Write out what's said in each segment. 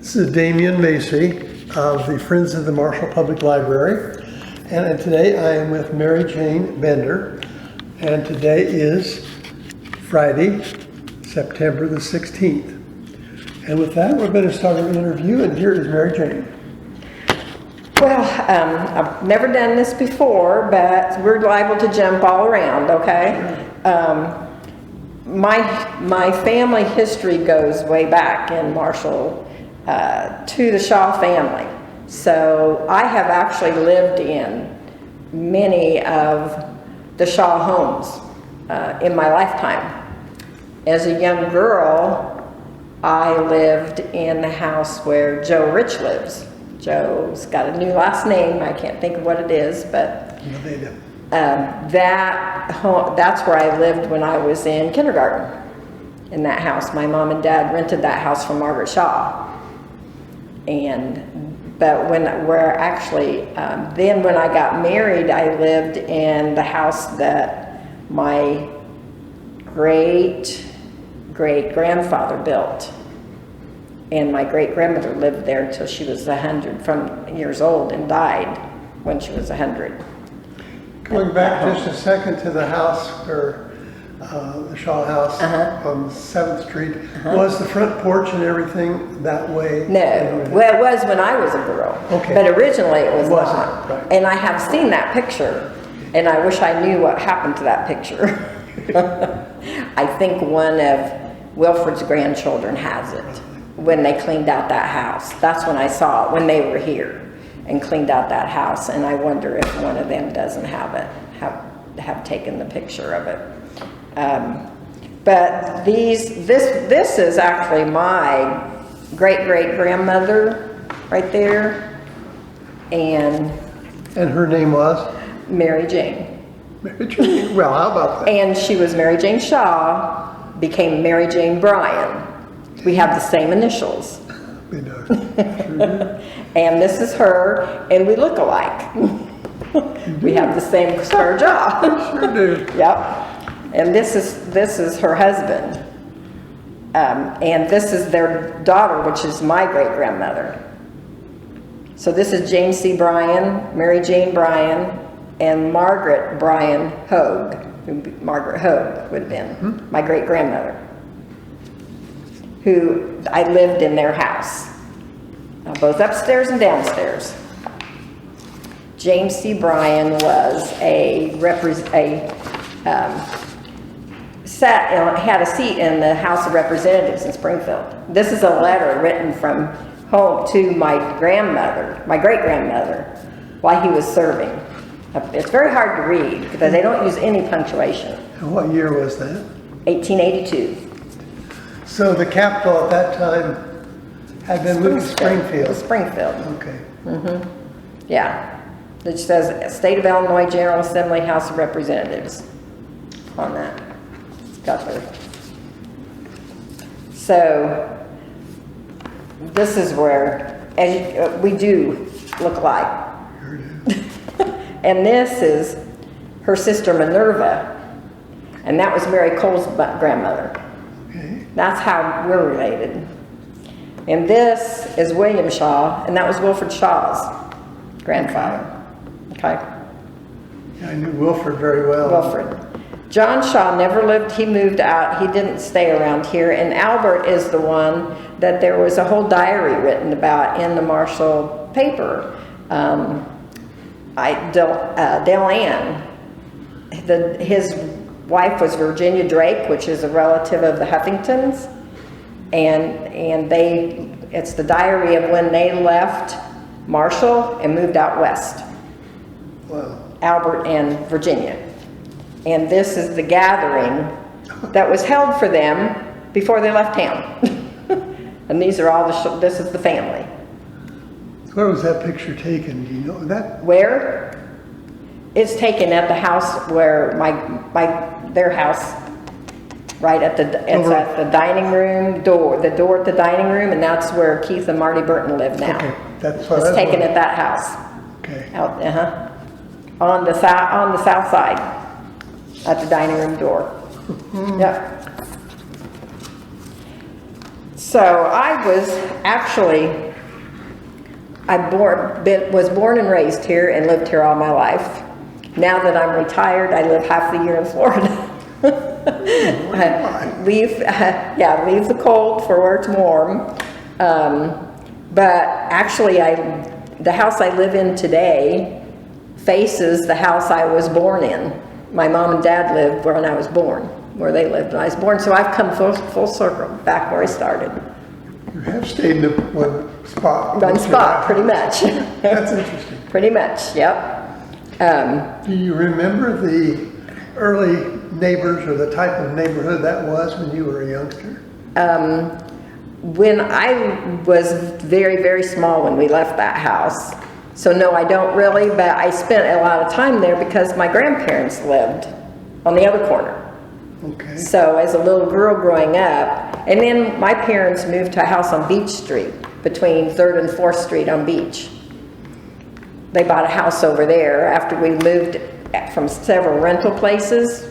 This is Damian Macy of the Friends of the Marshall Public Library, and today I am with Mary Jane Bender, and today is Friday, September the 16th. And with that, we're going to start an interview, and here is Mary Jane. Well, I've never done this before, but we're liable to jump all around, okay? My family history goes way back in Marshall to the Shaw family. So I have actually lived in many of the Shaw homes in my lifetime. As a young girl, I lived in the house where Joe Rich lives. Joe's got a new last name. I can't think of what it is, but that's where I lived when I was in kindergarten. In that house, my mom and dad rented that house from Margaret Shaw. But when I got married, I lived in the house that my great-great-grandfather built. And my great-grandmother lived there till she was 100 years old and died when she was 100. Going back just a second to the house where the Shaw house on 7th Street, was the front porch and everything that way? No, well, it was when I was a girl. Okay. But originally it was not. Right. And I have seen that picture, and I wish I knew what happened to that picture. I think one of Wilford's grandchildren has it. When they cleaned out that house. That's when I saw it, when they were here and cleaned out that house, and I wonder if one of them doesn't have it, have taken the picture of it. But this is actually my great-great-grandmother right there, and her name was? Mary Jane. Mary Jane. Well, how about that? And she was Mary Jane Shaw, became Mary Jane Bryan. We have the same initials. We do. Sure do. And this is her, and we look alike. We have the same square jaw. Sure do. Yep. And this is her husband. And this is their daughter, which is my great-grandmother. So this is James C. Bryan, Mary Jane Bryan, and Margaret Bryan Hogue. Margaret Hogue would have been my great-grandmother, who I lived in their house, both upstairs and downstairs. James C. Bryan was had a seat in the House of Representatives in Springfield. This is a letter written from home to my great-grandmother, while he was serving. It's very hard to read because they don't use any punctuation. And what year was that? 1882. So the capital at that time had been moved to Springfield. Springfield. Okay. Yeah. It says State of Illinois General Assembly House of Representatives on that. It's got there. So this is where we do look alike. Sure do. And this is her sister Minerva, and that was Mary Cole's grandmother. Okay. That's how we're related. And this is William Shaw, and that was Wilford Shaw's grandfather. Okay? Yeah, I knew Wilford very well. Wilford. John Shaw never lived, he moved out, he didn't stay around here, and Albert is the one that there was a whole diary written about in the Marshall paper. Delanne, his wife was Virginia Drake, which is a relative of the Huffingtons, and it's the diary of when they left Marshall and moved out west. Wow. Albert and Virginia. And this is the gathering that was held for them before they left town. And these are all this is the family. Where was that picture taken? Do you know that? Where? It's taken at the house where their house, right at at the dining room door, the door at the dining room, and that's where Keith and Marty Burton live now. Okay, that's what it's taken at that house. Okay. Out, on the south side, at the dining room door. Yep. So I was actually, was born and raised here and lived here all my life. Now that I'm retired, I live half the year in Florida. Leave the cold for where it's warm. But actually, the house I live in today faces the house I was born in. My mom and dad lived when I was born, where they lived when I was born. So I've come full circle, back where I started. You have stayed in one spot. One spot, pretty much. That's interesting. Pretty much, yep. Do you remember the early neighbors or the type of neighborhood that was when you were a youngster? When I was very, very small when we left that house. So no, I don't really, but I spent a lot of time there because my grandparents lived on the other corner. Okay. So as a little girl growing up, and then my parents moved to a house on Beach Street, between 3rd and 4th Street on Beach. They bought a house over there after we moved from several rental places.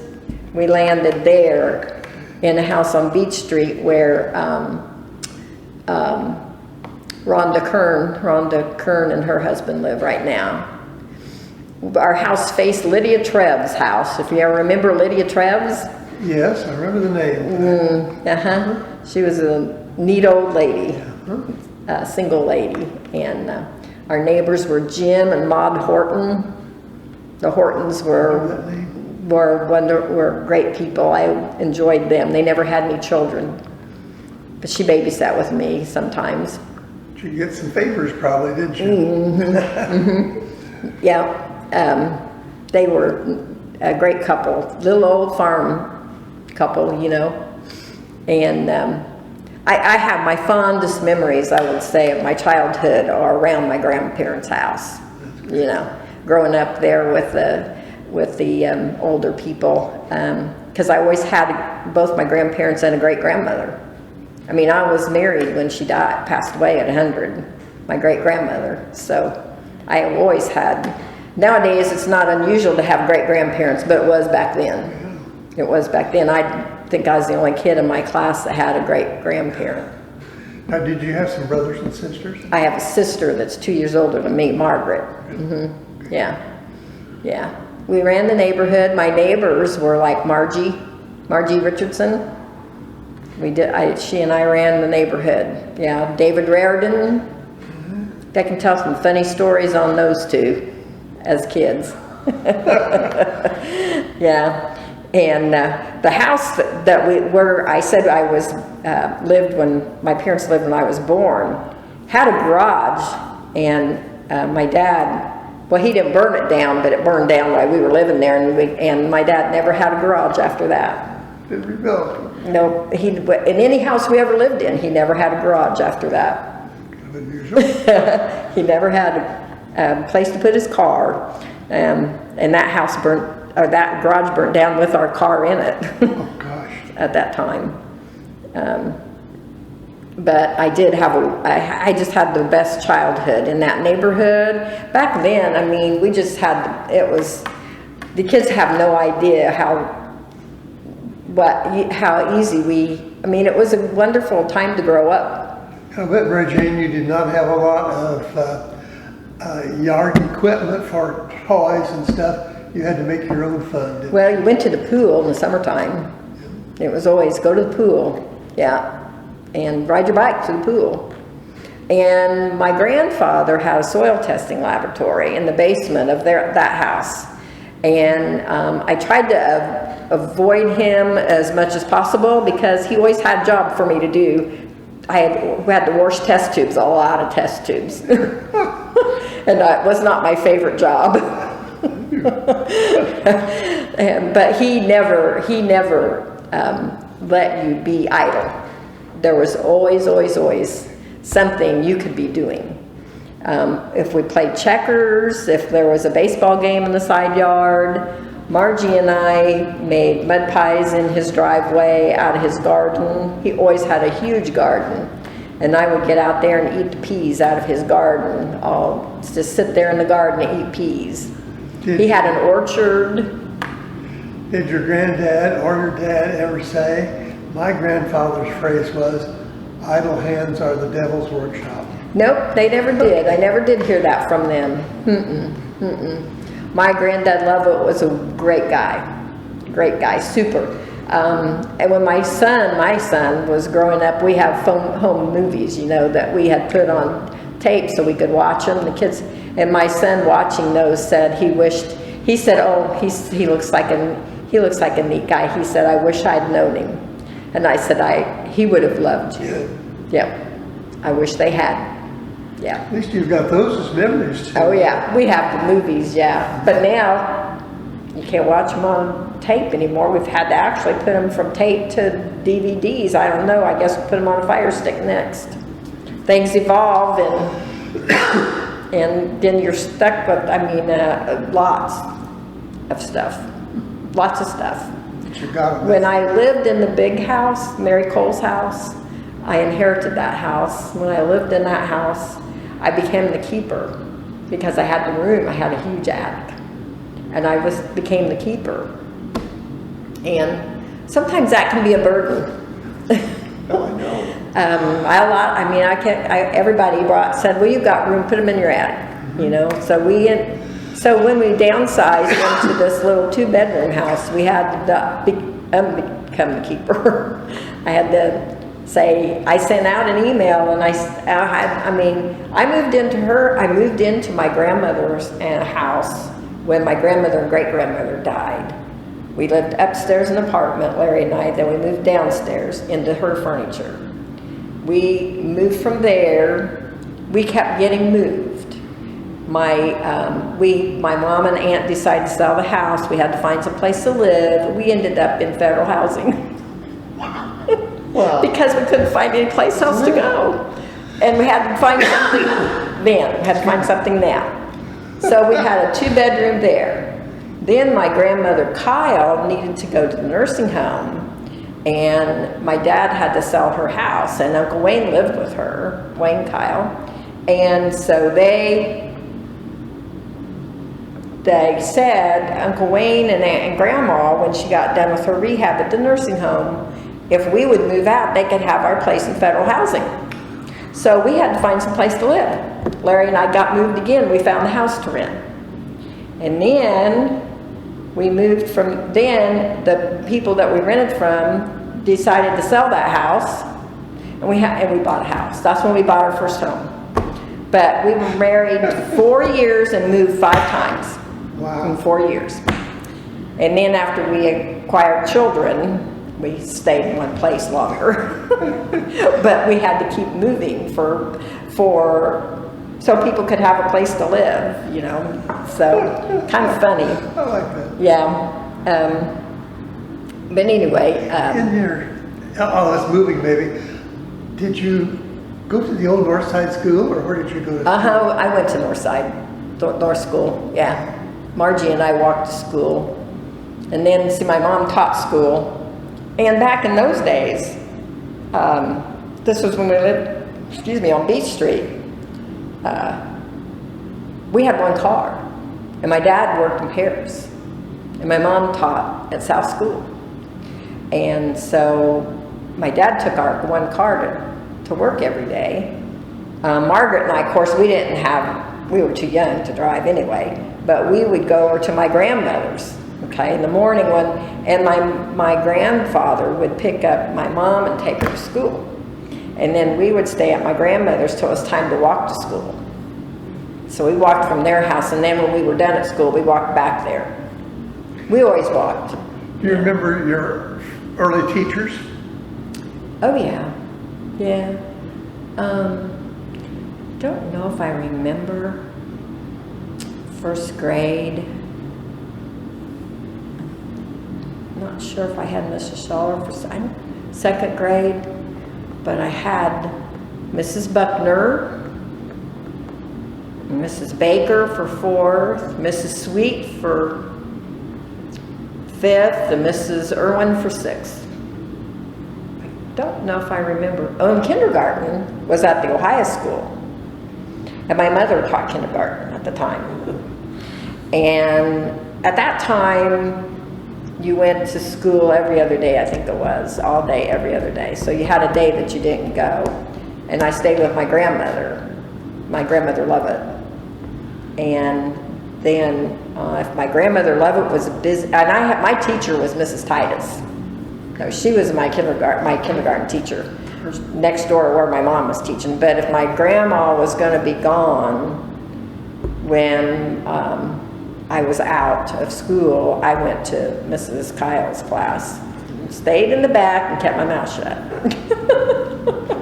We landed there in a house on Beach Street where Rhonda Kern and her husband live right now. Our house faced Lydia Trev's house. If you ever remember Lydia Trev's? Yes, I remember the name. She was a neat old lady, a single lady. And our neighbors were Jim and Maud Horton. The Hortons were great people. I enjoyed them. They never had any children, but she babysat with me sometimes. Did you get some favors probably, didn't you? Yeah, they were a great couple, little old farm couple, you know. And I have my fondest memories, I would say, of my childhood are around my grandparents' house. You know, growing up there with the older people, because I always had both my grandparents and a great grandmother. I mean, I was married when she passed away at 100, my great grandmother. So I have always had. Nowadays, it's not unusual to have great grandparents, but it was back then. It was back then. I think I was the only kid in my class that had a great grandparent. Now, did you have some brothers and sisters? I have a sister that's 2 years older than me, Margaret. Yeah. We ran the neighborhood. My neighbors were like Margie Richardson. She and I ran the neighborhood. Yeah, David Raridan. I can tell some funny stories on those two as kids. Yeah, and the house lived when my parents lived when I was born had a garage, and my dad. Well, he didn't burn it down, but it burned down while we were living there, and my dad never had a garage after that. Didn't rebuild. No, in any house we ever lived in, he never had a garage after that. Unusual. He never had a place to put his car, and that garage burnt down with our car in it. Oh gosh! At that time, but I did have I just had the best childhood in that neighborhood. Back then, I mean, we just had the kids have no idea how easy I mean, it was a wonderful time to grow up. I bet, Mary Jane, you did not have a lot of yard equipment for toys and stuff. You had to make your own fun, didn't you? Well, you went to the pool in the summertime. It was always go to the pool, yeah, and ride your bike to the pool. And my grandfather had a soil testing laboratory in the basement of that house. And I tried to avoid him as much as possible because he always had a job for me to do. We had to wash test tubes, a lot of test tubes. And it was not my favorite job. But he never let you be idle. There was always something you could be doing. If we played checkers, if there was a baseball game in the side yard, Margie and I made mud pies in his driveway out of his garden. He always had a huge garden. And I would get out there and eat the peas out of his garden. I'll just sit there in the garden and eat peas. He had an orchard. Did your granddad or your dad ever say, my grandfather's phrase was, idle hands are the devil's workshop. Nope, they never did. I never did hear that from them. My granddad Lovett was a great guy, super. And when my son was growing up, we have home movies, that we had put on tape so we could watch them. The kids, and my son watching those said he said, oh, he looks like a neat guy. He said, I wish I'd known him. And I said, he would have loved you. Yep. I wish they had. Yeah. At least you've got those as memories too. Oh yeah, we have the movies, yeah. But now, you can't watch them on tape anymore. We've had to actually put them from tape to DVDs. I don't know, I guess we'll put them on a Fire Stick next. Things evolve and then you're stuck with, lots of stuff. Lots of stuff. When I lived in the big house, Mary Cole's house, I inherited that house. When I lived in that house, I became the keeper because I had the room. I had a huge attic, and I became the keeper. And sometimes that can be a burden. Oh, I know. Everybody said, well, you've got room, put them in your attic, So when we downsized into this little 2-bedroom house, we had to become the keeper. I had to say, I sent out an email, and I moved into my grandmother's house when my grandmother and great-grandmother died. We lived upstairs in an apartment, Larry and I, then we moved downstairs into her furniture. We moved from there. We kept getting moved. My mom and aunt decided to sell the house. We had to find some place to live. We ended up in federal housing. Wow. Because we couldn't find any place else to go. And we had to find something then. We had to find something now. So we had a 2-bedroom there. Then my grandmother Kyle needed to go to the nursing home. And my dad had to sell her house. And Uncle Wayne lived with her, Wayne Kyle. And so they said, Uncle Wayne and Aunt and Grandma, when she got done with her rehab at the nursing home, if we would move out, they could have our place in federal housing. So we had to find some place to live. Larry and I got moved again. We found a house to rent. And then we moved from, then the people that we rented from decided to sell that house, and we bought a house. That's when we bought our first home. But we were married 4 years and moved 5 times. Wow. In 4 years. And then after we acquired children, we stayed in one place longer. But we had to keep moving so people could have a place to live, So kind of funny. I like that. Yeah. But anyway. That's moving, maybe. Did you go to the old North Side School, or where did you go to school? I went to North Side, North School, yeah. Margie and I walked to school. And then, my mom taught school. And back in those days, this was when we lived, on Beach Street. We had one car. And my dad worked in Paris. And my mom taught at South School. And so my dad took our one car to work every day. Margaret and I, of course, we were too young to drive anyway, but we would go over to my grandmother's, in the morning and my grandfather would pick up my mom and take her to school. And then we would stay at my grandmother's till it was time to walk to school. So we walked from their house, and then when we were done at school, we walked back there. We always walked. Do you remember your early teachers? Oh yeah. Yeah. Don't know if I remember first grade. Not sure if I had Mrs. Schaller for second grade, but I had Mrs. Buckner, Mrs. Baker for 4th, Mrs. Sweet for 5th, and Mrs. Irwin for 6th. Don't know if I remember. Oh, and kindergarten was at the Ohio School. And my mother taught kindergarten at the time. And at that time, you went to school every other day, I think it was, all day, every other day. So you had a day that you didn't go. And I stayed with my grandmother Lovett. And then if my grandmother Lovett was busy, and my teacher was Mrs. Titus. No, she was my kindergarten teacher, next door where my mom was teaching. But if my grandma was going to be gone when I was out of school, I went to Mrs. Kyle's class, stayed in the back, and kept my mouth shut.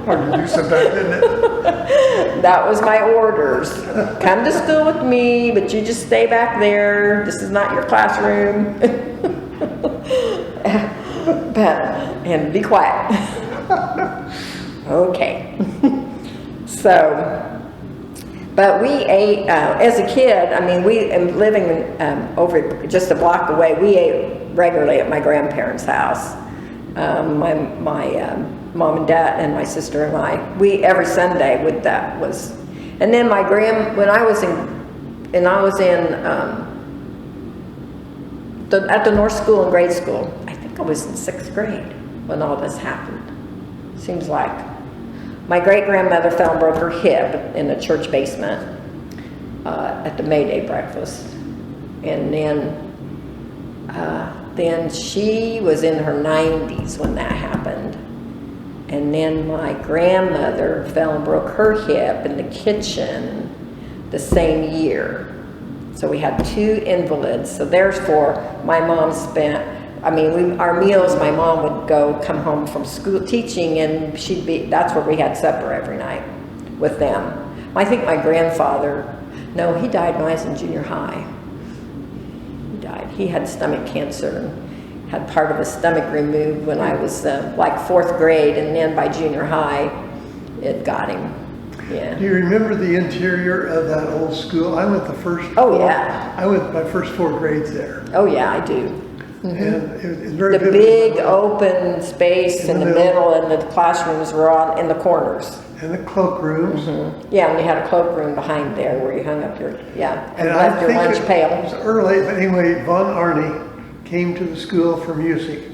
Hard to do sometimes, isn't it? That was my orders. Come to school with me, but you just stay back there. This is not your classroom. And be quiet. Okay. So, but we ate, as a kid, I mean, living over just a block away, we ate regularly at my grandparents' house. My mom and dad and my sister and I, every Sunday and then when I was at the North School in grade school, I think I was in 6th grade when all this happened. Seems like. My great-grandmother fell and broke her hip in the church basement at the May Day breakfast. And then she was in her 90s when that happened. And then my grandmother fell and broke her hip in the kitchen the same year. So we had 2 invalids. So therefore, my mom our meals, my mom would come home from school teaching, and that's where we had supper every night with them. I think my grandfather, no, he died when I was in junior high. He died. He had stomach cancer and had part of his stomach removed when I was like 4th grade, and then by junior high, it got him. Yeah. Do you remember the interior of that old school? I went I went my first 4 grades there. Oh yeah, I do. Mm-hmm. And it was very the big open space in the middle, and the classrooms were in the corners. And the cloakrooms. Mm-hmm. Yeah, and you had a cloakroom behind there where you hung up and and left your lunch pail. It was early, but anyway, Von Arnie came to the school for music,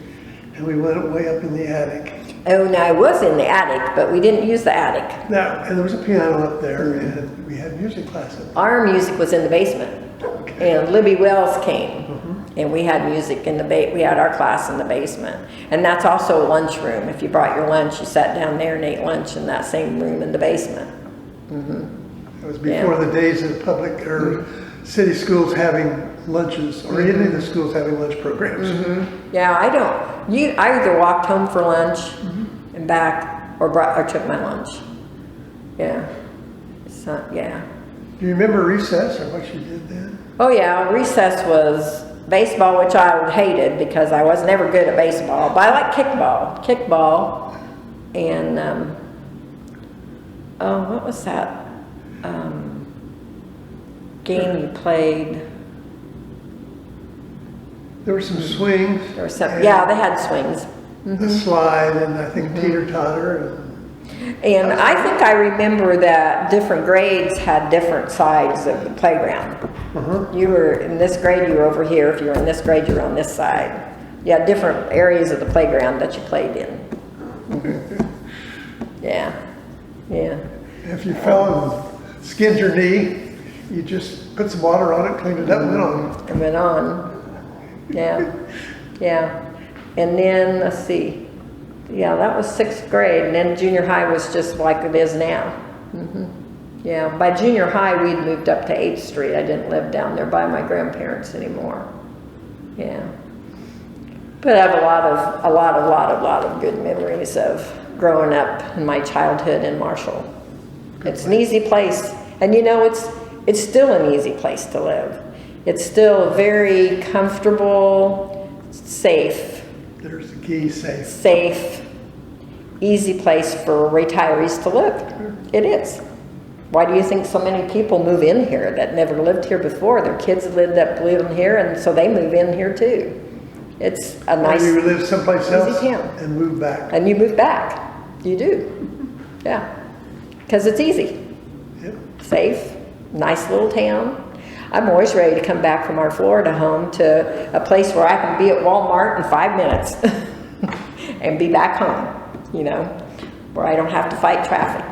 and we went way up in the attic. Oh, no, I was in the attic, but we didn't use the attic. Now, and there was a piano up there, and we had music classes. Our music was in the basement. Okay. And Libby Wells came, and we had music in we had our class in the basement. And that's also a lunchroom. If you brought your lunch, you sat down there and ate lunch in that same room in the basement. Mm-hmm. It was before the days of public or city schools having lunches, or any of the schools having lunch programs. Mm-hmm. Yeah, I either walked home for lunch and back, or took my lunch. Yeah. Do you remember recess or what you did then? Oh yeah, recess was baseball, which I hated because I was never good at baseball, but I like kickball, and what was that game you played? There were some swings. There were some, yeah, they had swings. The slide, and I think teeter-totter. And I think I remember that different grades had different sides of the playground. You were in this grade, you were over here. If you were in this grade, you were on this side. You had different areas of the playground that you played in. Yeah. If you fell and skinned your knee, you just put some water on it, cleaned it up, and went on. And went on. Yeah. And then, let's see. Yeah, that was 6th grade, and then junior high was just like it is now. Yeah, by junior high, we'd moved up to 8th Street. I didn't live down there by my grandparents anymore. Yeah. But I have a lot of good memories of growing up in my childhood in Marshall. It's an easy place, and it's still an easy place to live. It's still very comfortable, safe. There's the key, safe. Safe, easy place for retirees to live. It is. Why do you think so many people move in here that never lived here before? Their kids lived here, and so they move in here too. It's a nice, or you live someplace else town. And move back. And you move back. You do. Yeah. Because it's easy. Yep. Safe, nice little town. I'm always ready to come back from our Florida home to a place where I can be at Walmart in 5 minutes and be back home, you know, where I don't have to fight traffic.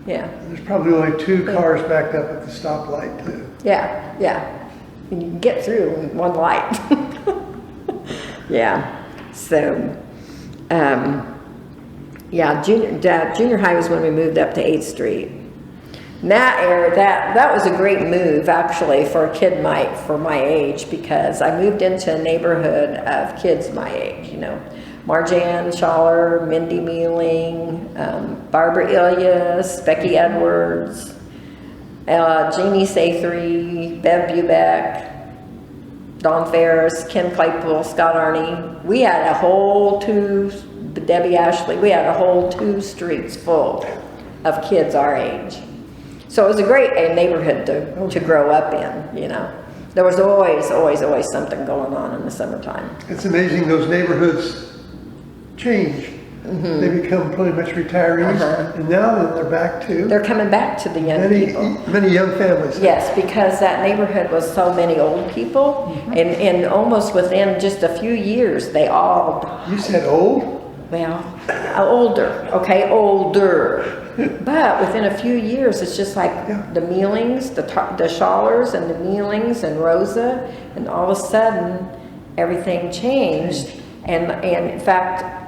Yeah. There's probably only 2 cars backed up at the stoplight too. Yeah, yeah. And you can get through in one light. Yeah. So, yeah, junior high was when we moved up to 8th Street. And that was a great move actually for a kid for my age, because I moved into a neighborhood of kids my age, you know. Marjan Schaller, Mindy Mealing, Barbara Ilias, Becky Edwards, Jeannie Sathree, Bev Bubeck, Dawn Ferris, Ken Claypool, Scott Arney. We had a whole Debbie Ashley, we had a whole 2 streets full of kids our age. So it was a great neighborhood to grow up in, you know. There was always something going on in the summertime. It's amazing those neighborhoods change. Mm-hmm. They become pretty much retirees, and now then they're back to... They're coming back to the young people. Many young families. Yes, because that neighborhood was so many old people, and almost within just a few years, they all... You said old? Well, older, okay, older. But within a few years, it's just like the Mealings, the Schallers and the Mealings and Rosa, and all of a sudden, everything changed. And in fact,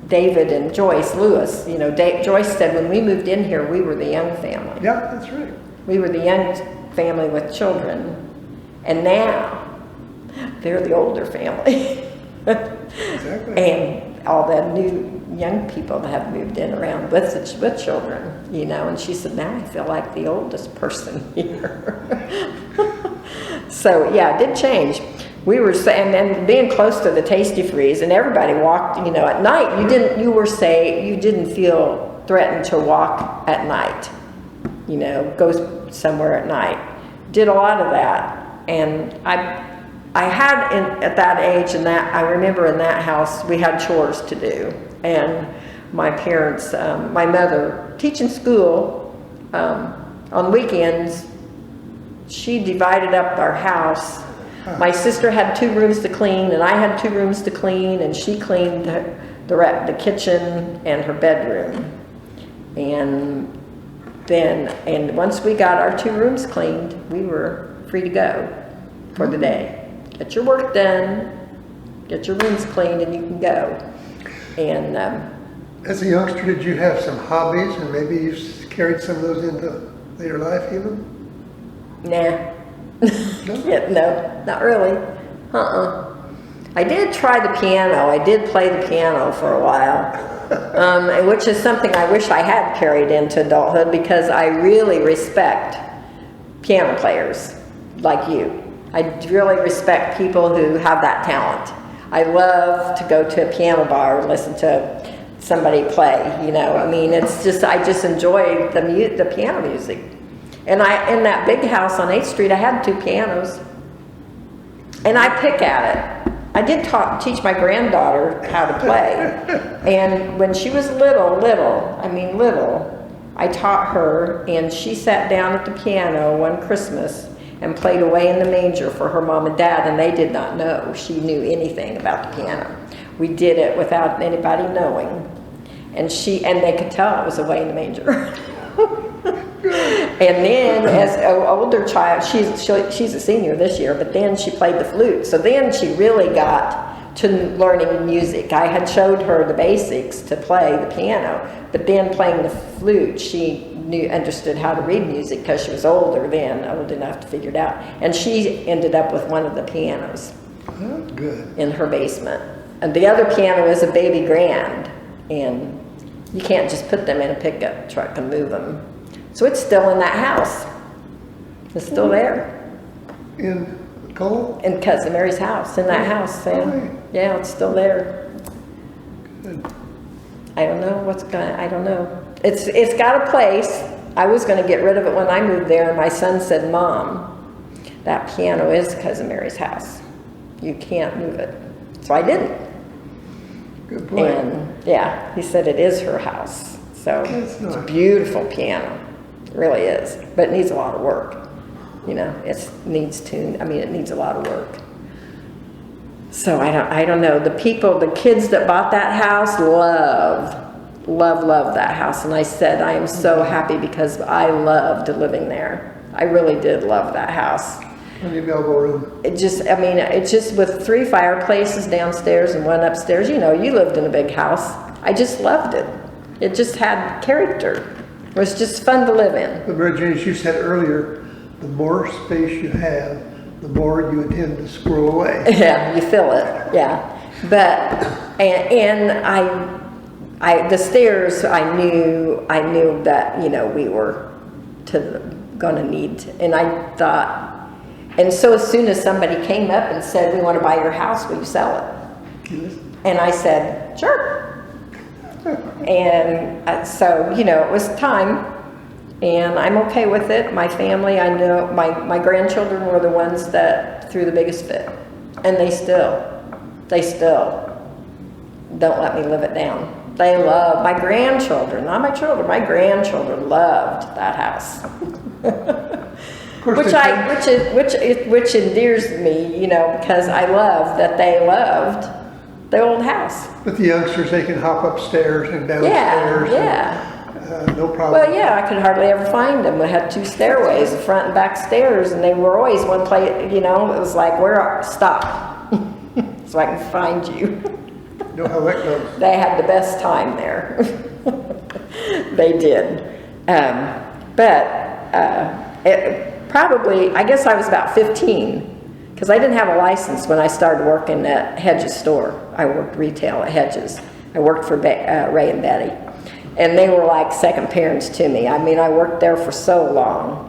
David and Joyce Lewis, you know, Joyce said when we moved in here, we were the young family. Yeah, that's right. We were the young family with children. And now, they're the older family. Exactly. And all the new young people that have moved in around with children, you know. And she said, now I feel like the oldest person here. So, yeah, it did change. We were, and then being close to the Tasty Freeze, and everybody walked, you know, at night. You didn't feel threatened to walk at night, you know, go somewhere at night. Did a lot of that, and I had at that age, and that I remember in that house we had chores to do, and my parents, my mother teaching school on weekends. She divided up our house. My sister had 2 rooms to clean, and I had 2 rooms to clean, and she cleaned the kitchen and her bedroom. And once we got our 2 rooms cleaned, we were free to go for the day. Get your work done, get your rooms cleaned, and you can go. And as a youngster, did you have some hobbies, and maybe you carried some of those into later life even? Nah. Yeah, no, not really. I did try the piano. I did play the piano for a while, which is something I wish I had carried into adulthood, because I really respect piano players like you. I really respect people who have that talent. I love to go to a piano bar and listen to somebody play, you know. I mean, it's just, I just enjoy the piano music. And in that big house on 8th Street, I had 2 pianos. And I pick at it. I did teach my granddaughter how to play. And when she was little, I taught her, and she sat down at the piano one Christmas and played Away in the Manger for her mom and dad, and they did not know she knew anything about the piano. We did it without anybody knowing. And they could tell it was Away in the Manger. And then as an older child, she's a senior this year, but then she played the flute. So then she really got to learning music. I had showed her the basics to play the piano, but then playing the flute, she understood how to read music because she was old enough to figure it out. And she ended up with one of the pianos in her basement. And the other piano is a baby grand, and you can't just put them in a pickup truck and move them. So it's still in that house. It's still there. In Cole? In Cousin Mary's house, in that house. Yeah, it's still there. Good. I don't know. It's got a place. I was going to get rid of it when I moved there, and my son said, Mom, that piano is Cousin Mary's house. You can't move it. So I didn't. Good point. And yeah, he said it is her house. So it's a beautiful piano. It really is. But it needs a lot of work. You know, it needs a lot of work. So I don't know. The kids that bought that house love that house. And I said, I am so happy because I loved living there. I really did love that house. Plenty of elbow room. It's just with 3 fireplaces downstairs and 1 upstairs. You know, you lived in a big house. I just loved it. It just had character. It was just fun to live in. But Mary Jane, as you said earlier, the more space you have, the more you tend to squirrel away. Yeah, you feel it. Yeah, but the stairs. I knew that we were going to need, and I thought, and so as soon as somebody came up and said, "We want to buy your house, will you sell it?" Yes. And I said, "Sure." And so it was time. And I'm okay with it. My family, I know, my grandchildren were the ones that threw the biggest fit. And they still don't let me live it down. They love, my grandchildren, not my children, my grandchildren loved that house. Which endears me, because I love that they loved the old house. With the youngsters, they can hop upstairs and downstairs. Yeah. No problem. Well, yeah, I could hardly ever find them. We had 2 stairways, the front and back stairs, and they were always one place, it was like, stop, so I can find you. Know how that goes. They had the best time there. They did. It probably, I guess I was about 15, because I didn't have a license when I started working at Hedges store. I worked retail at Hedges. I worked for Ray and Betty. And they were like second parents to me. I mean, I worked there for so long.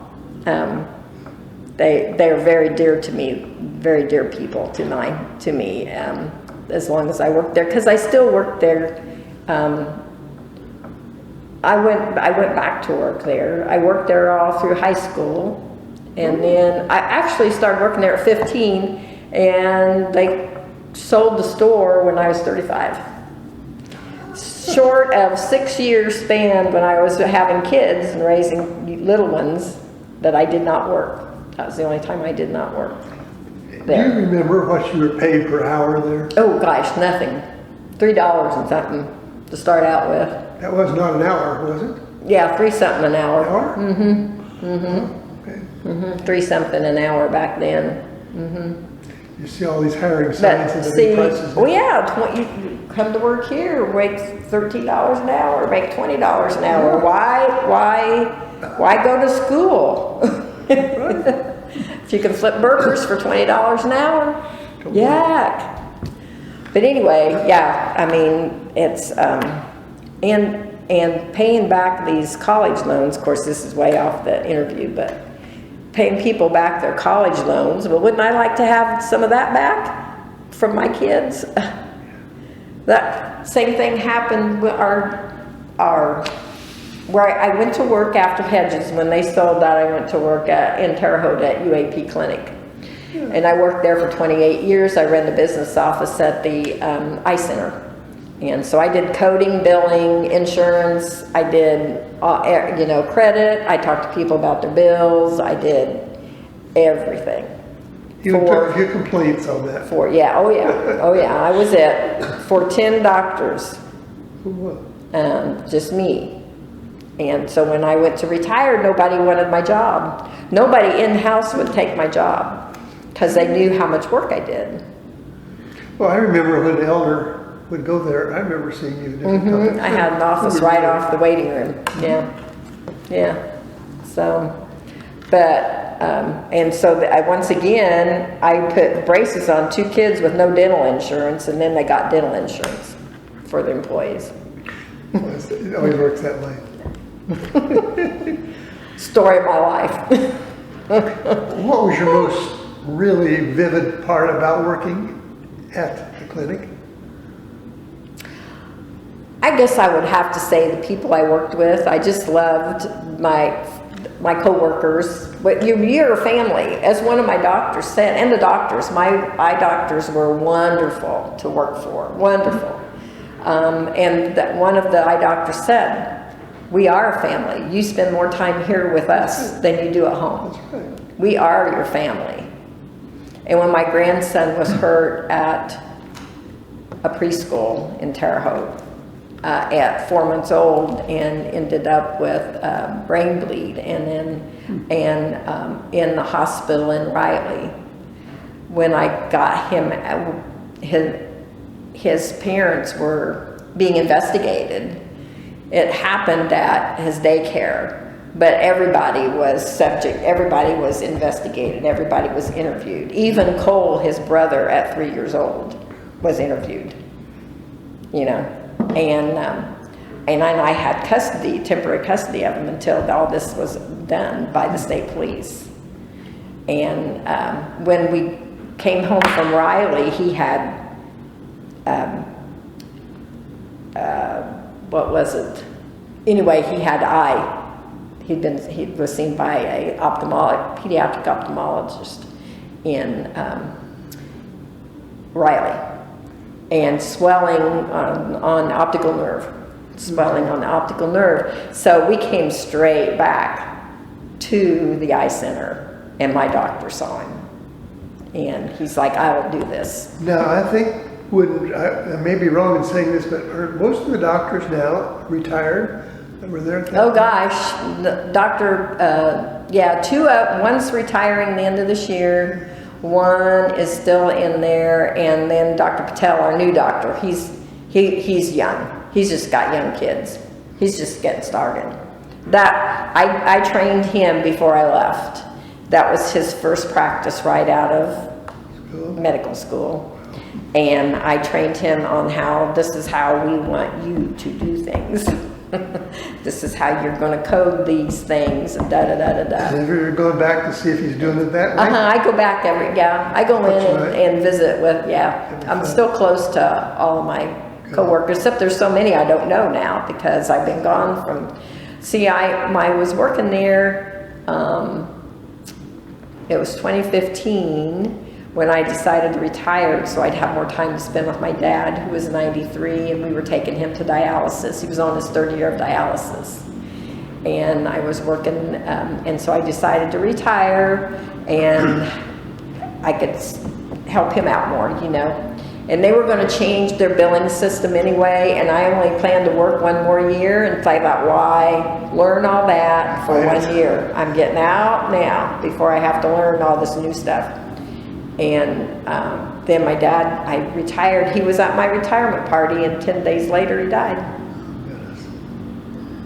They're very dear to me, very dear people to me, as long as I worked there, because I still worked there. I went back to work there. I worked there all through high school, and then I actually started working there at 15, and they sold the store when I was 35. Short of 6 years span when I was having kids and raising little ones, that I did not work. That was the only time I did not work there. Do you remember what you were paid per hour there? Oh gosh, nothing. $3 and something to start out with. That was not an hour, was it? Yeah, 3 something an hour. An hour? Mm-hmm. Mm-hmm. Okay. 3 something an hour back then. Mm-hmm. You see all these hiring signs and the big prices. Well, yeah, you come to work here, make $13 an hour, make $20 an hour. Why go to school? If you can flip burgers for $20 an hour, yak. But anyway, yeah, I mean, it's and paying back these college loans. Of course, this is way off the interview, but paying people back their college loans. Well, wouldn't I like to have some of that back from my kids? That same thing happened with where I went to work after Hedges. When they sold that, I went to work in Terre Haute at UAP Clinic. And I worked there for 28 years. I ran the business office at the eye center. And so I did coding, billing, insurance. I did, credit. I talked to people about their bills. I did everything. You took a few complaints on that. Oh yeah. I was it for 10 doctors. Who was? Just me. And so when I went to retire, nobody wanted my job. Nobody in-house would take my job because they knew how much work I did. Well, I remember when Elder would go there. I remember seeing you different times. I had an office right off the waiting room. Yeah. So, but and so once again, I put braces on 2 kids with no dental insurance, and then they got dental insurance for the employees. It always works that way. Story of my life. What was your most really vivid part about working at the clinic? I guess I would have to say the people I worked with. I just loved my coworkers. But you're a family, as one of my doctors said, and the doctors. My eye doctors were wonderful to work for, wonderful. And that one of the eye doctors said, "We are a family. You spend more time here with us than you do at home." That's right. We are your family. And when my grandson was hurt at a preschool in Terre Haute at 4 months old and ended up with brain bleed and in the hospital in Riley, when I got him, his parents were being investigated. It happened at his daycare. But everybody was investigated, everybody was interviewed. Even Cole, his brother at 3 years old, was interviewed, you know. And I had custody, temporary custody of him until all this was done by the state police. And when we came home from Riley, he had, what was it? Anyway, he had eye. He was seen by a pediatric ophthalmologist in Riley, and swelling on the optical nerve, So we came straight back to the eye center, and my doctor saw him, and he's like, "I will do this." Now, I think, I may be wrong in saying this, but are most of the doctors now retired that were there at that Oh time? gosh, the doctor, one's retiring the end of this year, one is still in there, and then Dr. Patel, our new doctor, he's young. He's just got young kids. He's just getting started. I trained him before I left. That was his first practice right out of medical school. And I trained him on this is how we want you to do things. This is how you're going to code these things, and da-da-da-da-da. And you're going back to see if he's doing it that way? I go back I go in and visit with, I'm still close to all of my coworkers, except there's so many I don't know now because I've been gone from, I was working there, it was 2015 when I decided to retire so I'd have more time to spend with my dad, who was 93, and we were taking him to dialysis. He was on his third year of dialysis. And I was working, and so I decided to retire, and I could help him out more, you know. And they were going to change their billing system anyway, and I only planned to work one more year, and so I thought, why learn all that for 1 year? I'm getting out now before I have to learn all this new stuff. And then my dad, I retired. He was at my retirement party, and 10 days later he died.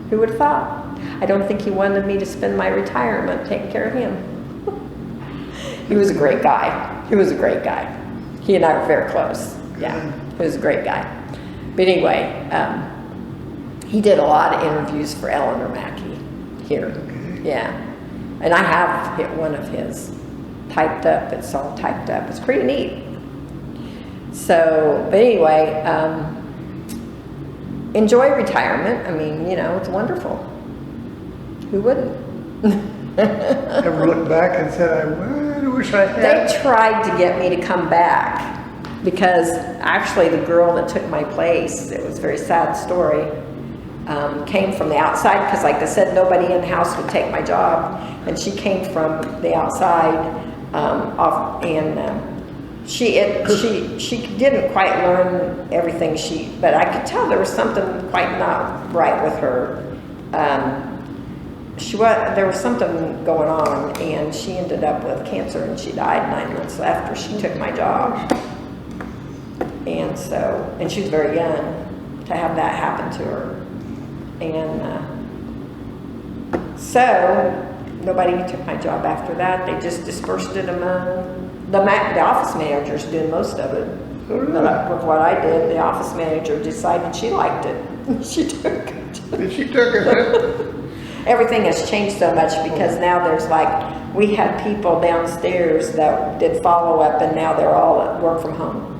Who would have thought? I don't think he wanted me to spend my retirement taking care of him. He was a great guy. He was a great guy. He and I were very close. Yeah, he was a great guy. But anyway, he did a lot of interviews for Eleanor Mackey here. Okay. Yeah, and I have hit one of his. Typed up, it's all typed up. It's pretty neat. So, but anyway, enjoy retirement. I mean, you know, it's wonderful. Who wouldn't? Ever looked back and said, I wish I had? They tried to get me to come back because actually the girl that took my place, it was a very sad story, came from the outside because, like I said, nobody in the house would take my job, and she came from the outside. She didn't quite learn everything but I could tell there was something quite not right with her. There was something going on, and she ended up with cancer, and she died 9 months after she took my job. And she was very young to have that happen to her. And nobody took my job after that. They just dispersed it among the office managers doing most of it. But with what I did, the office manager decided she liked it. She took it. She took it. Everything has changed so much because now there's we had people downstairs that did follow up, and now they're all at work from home.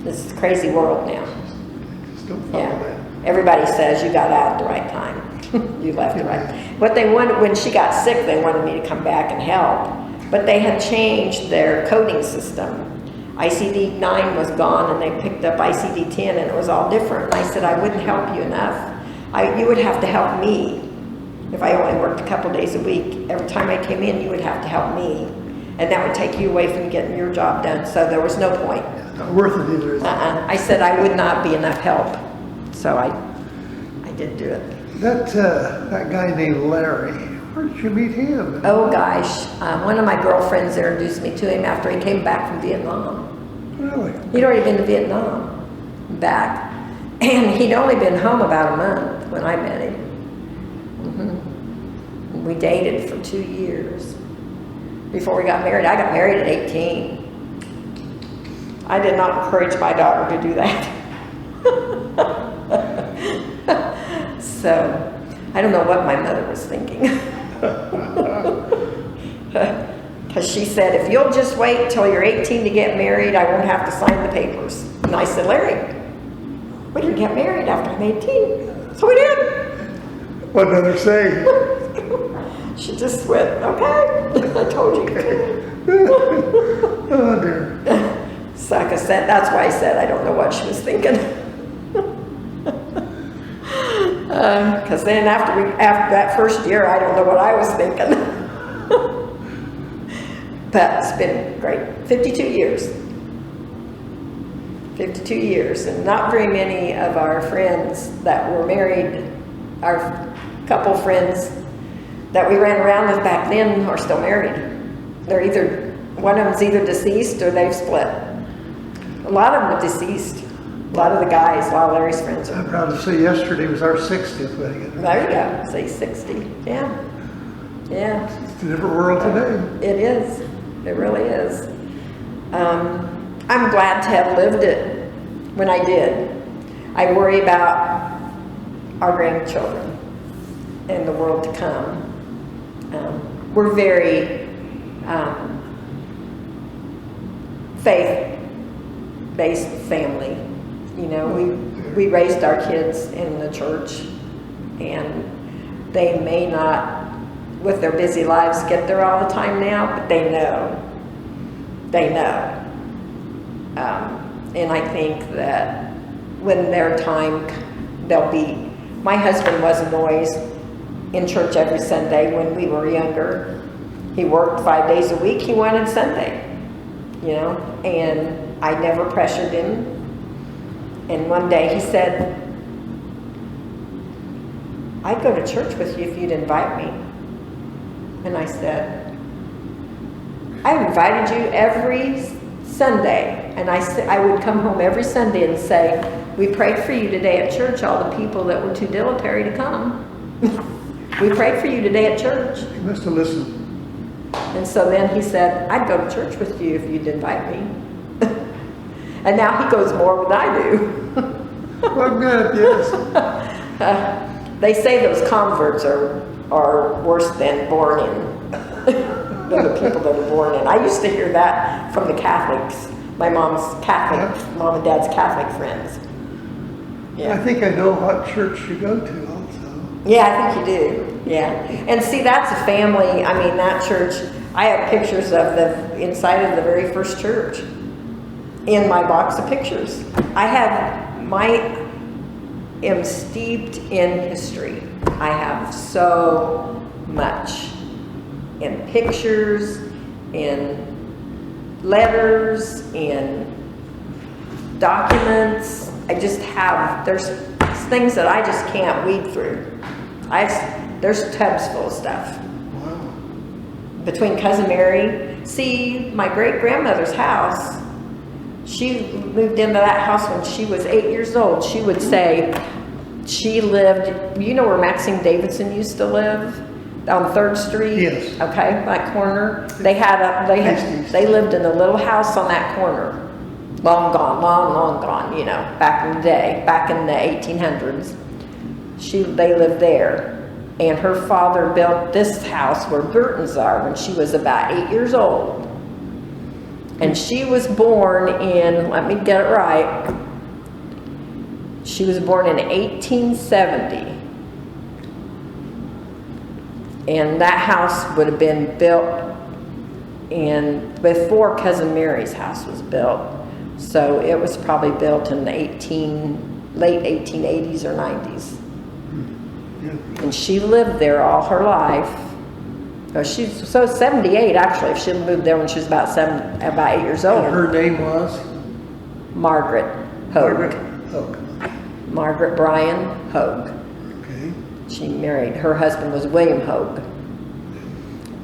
This is a crazy world now. Just don't follow that. Everybody says you got out at the right time. You left it right. What they wanted, when she got sick, they wanted me to come back and help. But they had changed their coding system. ICD-9 was gone, and they picked up ICD-10, and it was all different. And I said, I wouldn't help you enough. You would have to help me. If I only worked a couple days a week, every time I came in, you would have to help me. And that would take you away from getting your job done. So there was no point. It's not worth it either, is it? I said I would not be enough help. So I did do it. That guy named Larry, where did you meet him? Oh gosh, one of my girlfriends introduced me to him after he came back from Vietnam. Really? He'd already been to Vietnam, back. And he'd only been home about a month when I met him. We dated for 2 years before we got married. I got married at 18. I did not encourage my daughter to do that. So, I don't know what my mother was thinking. Because she said, if you'll just wait till you're 18 to get married, I won't have to sign the papers. And I said, Larry, we can get married after I'm 18. So we did. What did others say? She just went, okay, I told you. Oh dear. So like I said, that's why I said I don't know what she was thinking. Because then after that first year, I don't know what I was thinking. But it's been great. 52 years. 52 years. And not very many of our friends that were married, our couple friends that we ran around with back then are still married. They're either, one of them's either deceased or they've split. A lot of them are deceased. A lot of the guys, a lot of Larry's friends are. I'm proud to say yesterday was our 60th wedding anniversary. There you go, say 60, yeah. Yeah. It's a different world today. It is, it really is. I'm glad to have lived it when I did. I worry about our grandchildren and the world to come. We're very faith-based family. You know, we raised our kids in the church, and they may not, with their busy lives, get there all the time now, but they know. They know. And I think that when their time, they'll be. My husband wasn't always in church every Sunday when we were younger. He worked 5 days a week. He wanted Sunday, you know, and I never pressured him. And one day he said, I'd go to church with you if you'd invite me. And I said, I invited you every Sunday. And I would come home every Sunday and say, we prayed for you today at church, all the people that were too dilatory to come. We prayed for you today at church. He must have listened. And so then he said, I'd go to church with you if you'd invite me. And now he goes more than I do. Well, good, yes. They say those converts are worse than born in, than the people that are born in. I used to hear that from the Catholics, my mom's Catholic, mom and dad's Catholic friends. I think I know what church you go to also. Yeah, I think you do. Yeah. And see, that's a family. I mean, that church, I have pictures of the inside of the very first church in my box of pictures. I am steeped in history. I have so much in pictures, in letters, in documents. I just have, there's things that I just can't weed through. There's tubs full of stuff. Wow. Between Cousin Mary, see, my great-grandmother's house, she moved into that house when she was 8 years old. She would say she lived, you know where Maxine Davidson used to live? On 3rd Street? Yes. Okay, that corner. They lived in a little house on that corner. Long gone, long gone, you know, back in the day, back in the 1800s. They lived there. And her father built this house where Burtons are when she was about 8 years old. And she was born in, let me get it right, she was born in 1870. And that house would have been built before Cousin Mary's house was built. So it was probably built in the late 1880s or 90s. And she lived there all her life. She's 78 actually. She moved there when she was about 8 years old. And her name was? Margaret Hogue. Margaret Hogue. Margaret Bryan Hogue. Okay. She married, her husband was William Hogue.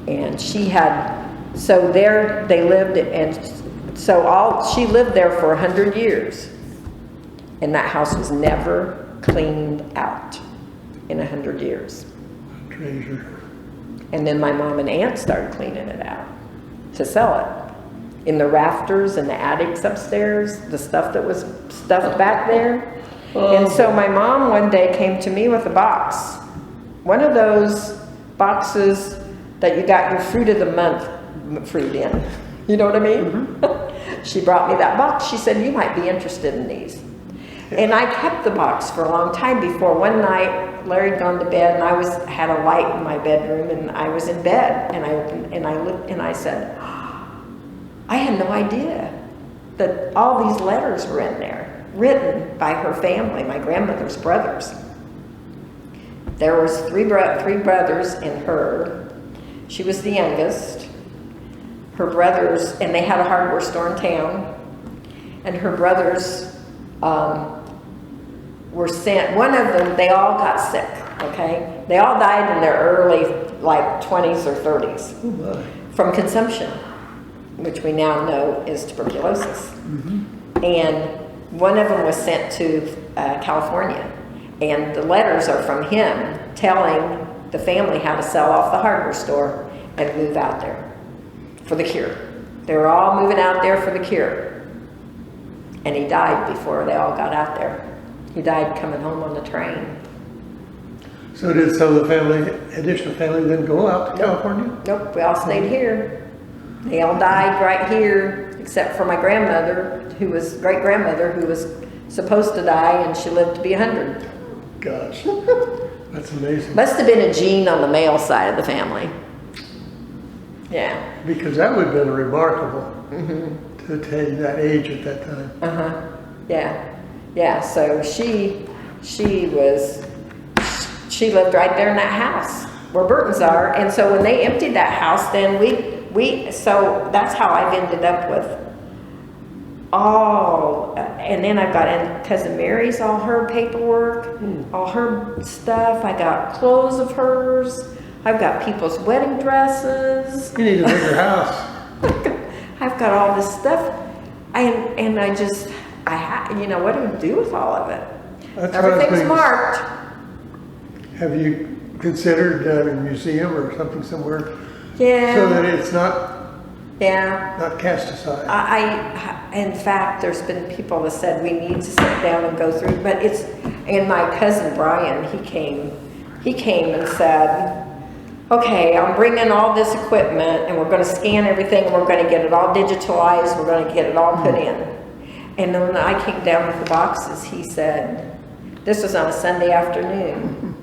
And she had, so there they lived, and so she lived there for 100 years. And that house was never cleaned out in 100 years. Treasure. And then my mom and aunt started cleaning it out to sell it. In the rafters and the attics upstairs, the stuff that was stuffed back there. And so my mom one day came to me with a box. One of those boxes that you got your fruit of the month fruit in. You know what I mean? Mm-hmm. She brought me that box. She said, you might be interested in these. And I kept the box for a long time before one night Larry'd gone to bed and I had a light in my bedroom and I was in bed and I opened and I looked and I said, I had no idea that all these letters were in there, written by her family, my grandmother's brothers. There was three brothers and her. She was the youngest. Her brothers, and they had a hardware store in town, and her brothers were sent, one of them, they all got sick, okay? They all died in their early, like 20s or 30s from consumption, which we now know is tuberculosis. Mm-hmm. And one of them was sent to California, and the letters are from him telling the family how to sell off the hardware store and move out there for the cure. They were all moving out there for the cure. And he died before they all got out there. He died coming home on the train. So did some of the additional family then go out to California? Nope, we all stayed here. They all died right here, except for my grandmother, great-grandmother, who was supposed to die, and she lived to be 100. Gosh, that's amazing. Must have been a gene on the male side of the family. Yeah. Because that would have been remarkable to attain that age at that time. Yeah. Yeah. So she lived right there in that house where Burton's are, and so when they emptied that house, then so that's how I've ended up with and then I've got Aunt Cousin Mary's, all her paperwork, all her stuff. I got clothes of hers. I've got people's wedding dresses. You need a bigger house. I've got all this stuff, and what do you do with all of it? Everything's marked. Have you considered a museum or something somewhere? Yeah. So that it's not cast aside. In fact, there's been people that said we need to sit down and go through, but and my cousin Brian, he came and said, okay, I'm bringing all this equipment and we're going to scan everything and we're going to get it all digitalized, we're going to get it all put in. And then when I came down with the boxes, he said, this was on a Sunday afternoon,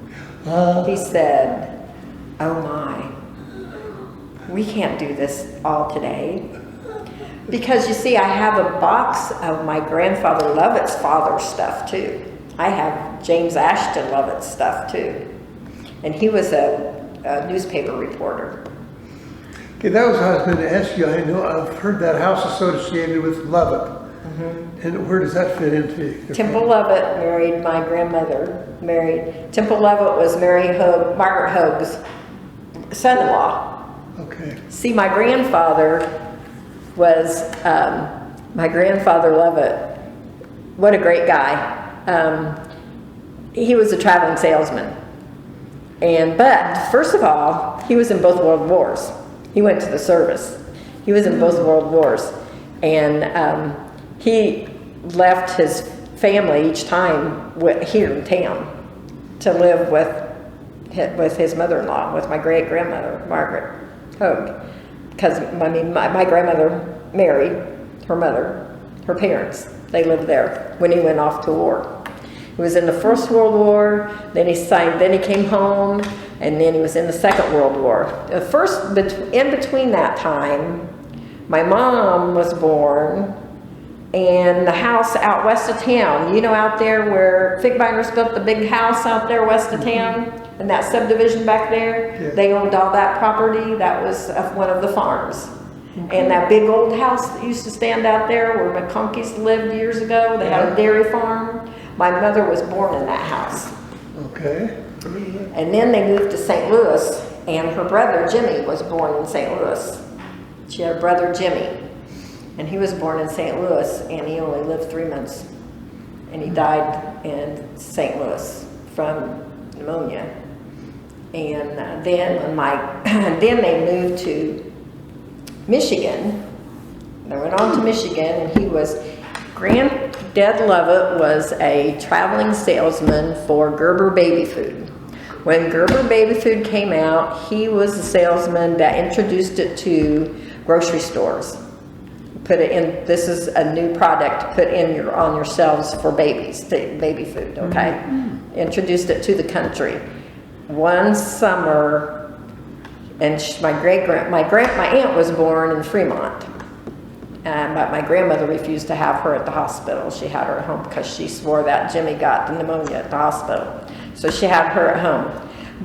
he said, oh my, we can't do this all today. Because you see, I have a box of my grandfather Lovett's father's stuff too. I have James Ashton Lovett's stuff too. And he was a newspaper reporter. Okay, that was what I was going to ask you. I know I've heard that house associated with Lovett. And where does that fit into? Temple Lovett married my grandmother. Temple Lovett was Margaret Hogue's son-in-law. Okay. See, my grandfather was, my grandfather Lovett, what a great guy. He was a traveling salesman. But first of all, he was in both World Wars. He went to the service. He was in both World Wars. And he left his family each time here in town to live with his mother-in-law, with my great-grandmother, Margaret Hogue. Because, my grandmother married her mother, her parents. They lived there when he went off to war. He was in the First World War, then he came home, and then he was in the Second World War. In between that time, my mom was born, And the house out west of town, you know, out there where Figbinders built the big house out there west of town, and that subdivision back there, Yeah. they owned all that property. That was one of the farms. And that big old house that used to stand out there where McConkeys lived years ago, they had a dairy farm. My mother was born in that house. Okay. And then they moved to St. Louis, and her brother Jimmy was born in St. Louis. She had a brother Jimmy, and he was born in St. Louis, and he only lived 3 months. And he died in St. Louis from pneumonia. And then when then they moved to Michigan. They went on to Michigan, and he was, Granddad Lovett was a traveling salesman for Gerber Baby Food. When Gerber Baby Food came out, he was the salesman that introduced it to grocery stores. Put it in, this is a new product to put in on your shelves for babies, baby food, okay? Introduced it to the country. One summer, and my aunt was born in Fremont, but my grandmother refused to have her at the hospital. She had her at home because she swore that Jimmy got the pneumonia at the hospital. So she had her at home.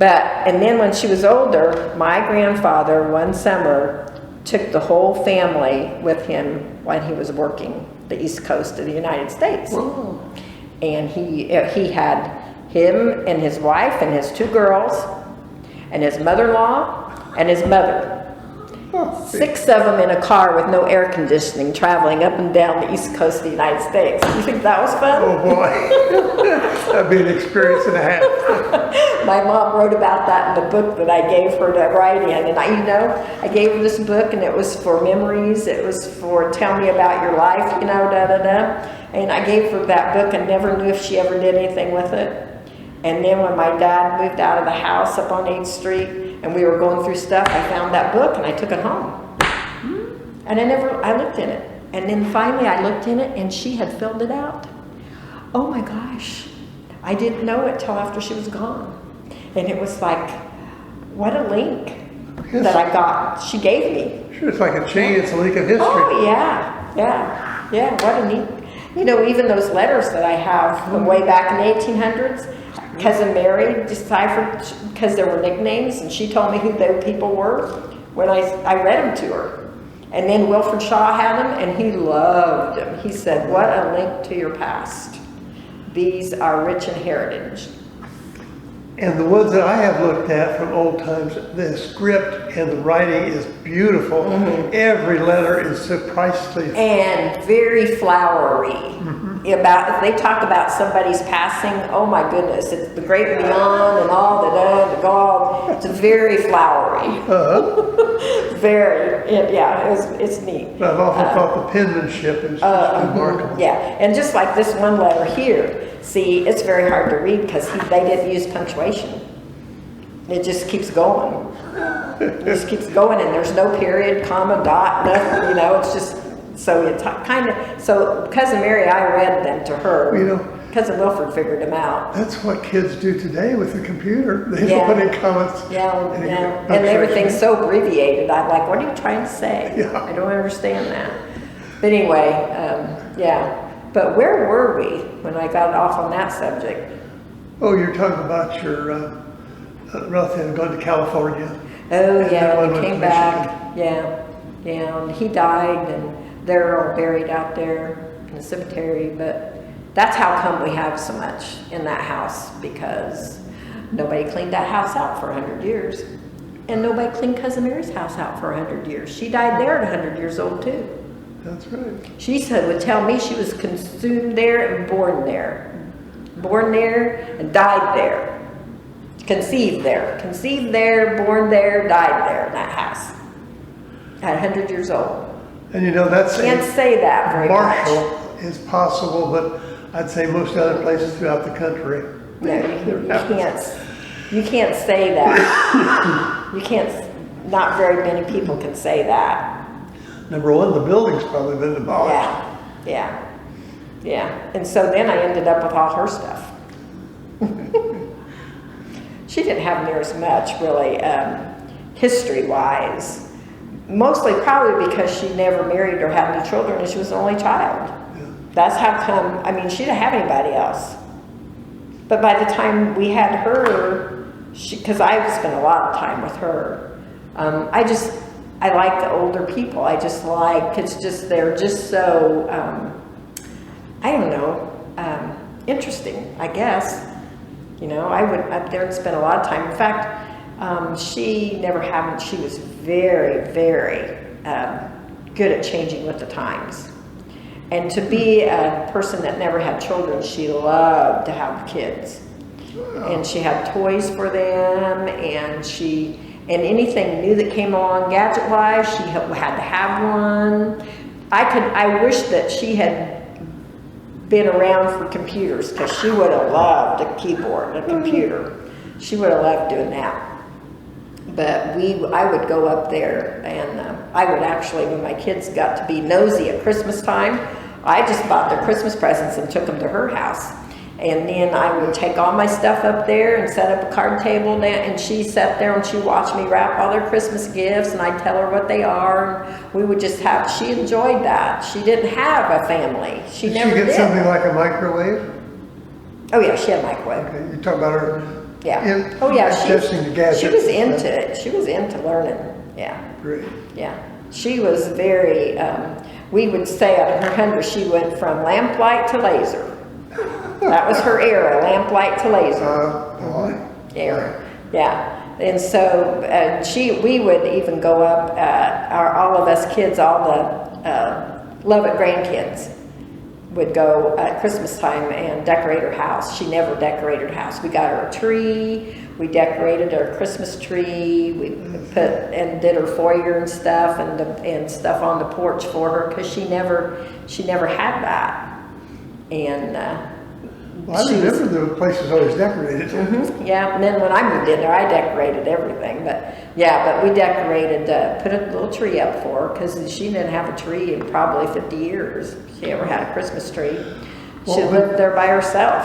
And then when she was older, my grandfather one summer took the whole family with him when he was working the East Coast of the United States. Whoa. And he had him and his wife and his 2 girls and his mother-in-law and his mother. 6 of them in a car with no air conditioning, traveling up and down the East Coast of the United States. You think that was fun? Oh boy, that'd be an experience and a half. My mom wrote about that in the book that I gave her to write in. And I gave her this book, and it was for memories. It was for tell me about your life, you know, da-da-da. And I gave her that book and never knew if she ever did anything with it. And then when my dad moved out of the house up on 8th Street, and we were going through stuff, I found that book and I took it home. And I looked in it. And then finally I looked in it and she had filled it out. Oh my gosh. I didn't know it till after she was gone. And it was like, what a link that I got. She gave me. Sure, it's like a chain, it's a link of history. Oh yeah, what a neat. You know, even those letters that I have from way back in the 1800s, Cousin Mary deciphered, because there were nicknames, and she told me who those people were when I read them to her. And then Wilfred Shaw had them, and he loved them. He said, what a link to your past. These are rich in heritage. And the ones that I have looked at from old times, the script and the writing is beautiful. Every letter is so priceless. And very flowery. If they talk about somebody's passing, oh my goodness, it's the great beyond and all the God. It's very flowery. It's neat. But I've often thought the penmanship is just remarkable. Yeah, and just like this one letter here, see, it's very hard to read because they didn't use punctuation. It just keeps going. It just keeps going, and there's no period, comma, dot, nothing, you know, it's just, so it's kind of, so Cousin Mary, I read them to her. You know, Cousin Wilfred figured them out. that's what kids do today with the computer. They don't put in comments. And everything's so abbreviated. I'm like, what are you trying to say? Yeah. I don't understand that. But anyway, But where were we when I got off on that subject? Oh, you're talking about your relative going to California. Oh, And yeah, then one we went came to back. Yeah, and he died, and they're all buried out there in the cemetery. But that's how come we have so much in that house, because nobody cleaned that house out for 100 years. And nobody cleaned Cousin Mary's house out for 100 years. She died there at 100 years old, too. That's right. She would tell me she was consumed there and born there. Born there and died there. Conceived there, born there, died there in that house. At 100 years old. And you know, that's Can't say that very Marshall much. is possible, but I'd say most other places throughout the country. No, you can't say that. You can't, not very many people can say that. Number one, the building's probably been demolished. Yeah. And so then I ended up with all her stuff. She didn't have near as much, really, history-wise. Mostly probably because she never married or had any children, and she was the only child. Yeah. That's how come, I mean, she didn't have anybody else. But by the time we had her, because I spent a lot of time with her, I like the older people. I just like, they're just so, I don't know, interesting, I guess. You know, I would up there and spend a lot of time. In fact, she was very, very good at changing with the times. And to be a person that never had children, she loved to have kids. And she had toys for them, and anything new that came along gadget-wise, she had to have one. I wish that she had been around for computers, because she would have loved a keyboard and a computer. She would have loved doing that. But I would go up there, and I would actually, when my kids got to be nosy at Christmas time, I just bought their Christmas presents and took them to her house. And then I would take all my stuff up there and set up a card table, and she sat there and she watched me wrap all their Christmas gifts, and I'd tell her what they are. And we would just she enjoyed that. She didn't have a family. She never did. Did she get something like a microwave? Oh yeah, she had a microwave. Okay, you talk about her. Yeah. Oh yeah, she was into it. She was into learning. Yeah. Great. Yeah. She was very, we would say out of her 100, she went from lamplight to laser. That was her era, lamplight to laser. Boy. Era. Yeah. And so we would even go up, all of us kids, all the Lovett grandkids would go at Christmas time and decorate her house. She never decorated her house. We got her a tree. We decorated her Christmas tree. We did her foyer and stuff, and stuff on the porch for her, because she never had that. And well, I remember the place was always decorated. Mm-hmm, yeah, and then when I moved in there, I decorated everything. But we decorated, put a little tree up for her, because she didn't have a tree in probably 50 years. She never had a Christmas tree. She lived there by herself.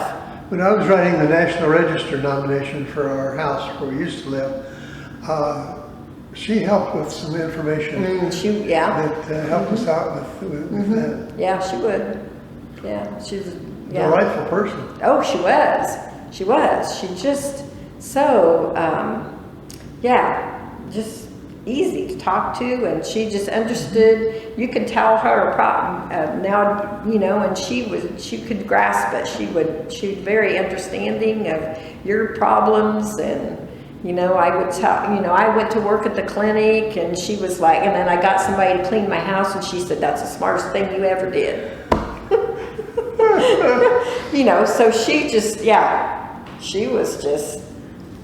When I was writing the National Register nomination for our house where we used to live, she helped with some information. That helped us out with that. Yeah, she would. Yeah, she's delightful person. Oh, she was. She was. She just so, just easy to talk to, and she just understood. You could tell her a problem now, and she could grasp it. She was very understanding of your problems, and I would tell, I went to work at the clinic, and she was like, and then I got somebody to clean my house, and she said, "That's the smartest thing you ever did." So she was just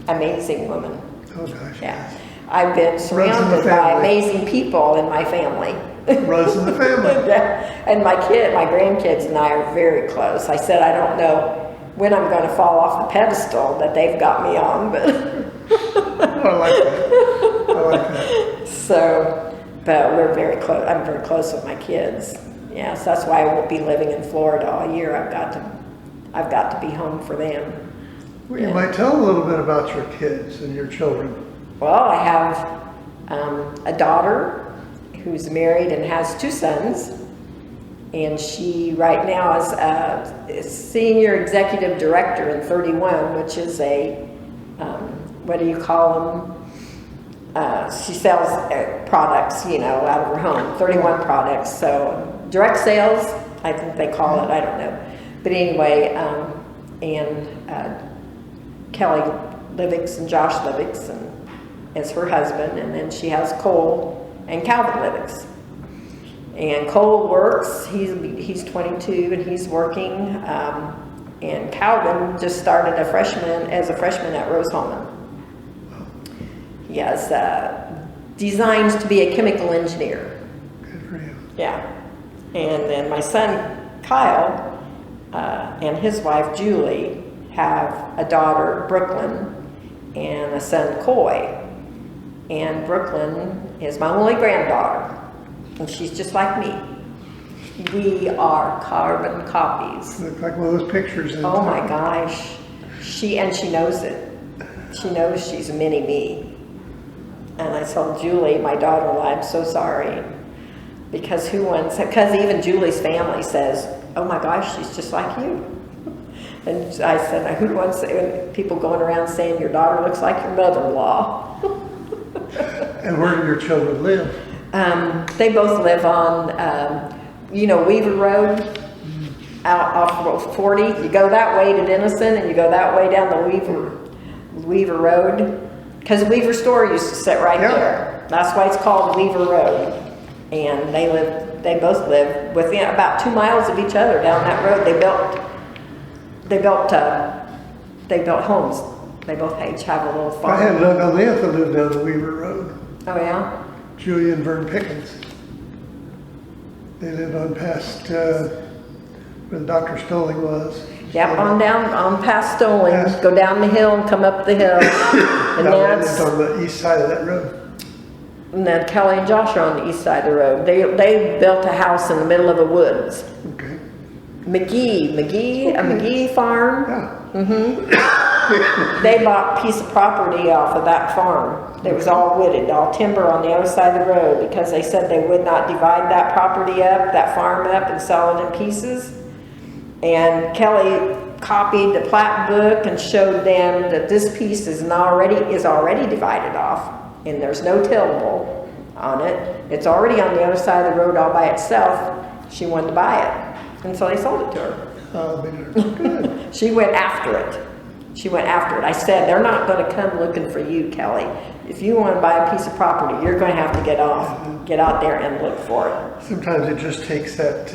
amazing woman. Oh gosh. Yeah. I've been surrounded by amazing people in my family. Runs in the family. Yeah. And my grandkids and I are very close. I said, I don't know when I'm going to fall off the pedestal that they've got me on, but I like that. So, but we're very close. I'm very close with my kids. Yeah, so that's why I won't be living in Florida all year. I've got to be home for them. Well, you might tell a little bit about your kids and your children. Well, I have a daughter who's married and has 2 sons, and she right now is a senior executive director in 31, which is a what do you call them? She sells products, out of her home, 31 products. So direct sales, I think they call it, I don't know. But anyway, and Kelly Livix and Josh Livix is her husband, and then she has Cole and Calvin Livix. And Cole works, he's 22 and he's working, and Calvin just started as a freshman at Rose Holman. He has designs to be a chemical engineer. Good for you. Yeah. And then my son, Kyle, and his wife, Julie, have a daughter, Brooklyn, and a son, Coy. And Brooklyn is my only granddaughter, and she's just like me. We are carbon copies. Look like one of those pictures. Oh my gosh. She knows it. She knows she's a mini me. And I told Julie, my daughter, I'm so sorry. Because even Julie's family says, "Oh my gosh, she's just like you." And I said, "Who wants people going around saying your daughter looks like your mother-in-law?" And where do your children live? They both live on, Weaver Road, out off of 40. You go that way to Denison, and you go that way down the Weaver Road, because Weaver store used to sit right there. That's why it's called Weaver Road. And they both live within about 2 miles of each other down that road. They built homes. They both each have a little farm. I had an uncle and aunt that lived down the Weaver Road. Oh yeah? Julia and Vern Pickens. They lived on past where Dr. Stoling was. Yep, on past Stoling. Past- Go down the hill and come up the hill. And No, they that's, lived on the east side of that road. and then Kelly and Josh are on the east side of the road. They built a house in the middle of the woods. Okay. A McGee farm. Yeah. They bought a piece of property off of that farm. It was all wooded, all timber on the other side of the road, because they said they would not divide that property up, that farm up, and sell it in pieces. And Kelly copied the plat book and showed them that this piece is already divided off, and there's no tillable on it. It's already on the other side of the road all by itself. She wanted to buy it, and so they sold it to her. Good. She went after it. I said, "They're not going to come looking for you, Kelly. If you want to buy a piece of property, you're going to have to get out there and look for it." Sometimes it just takes that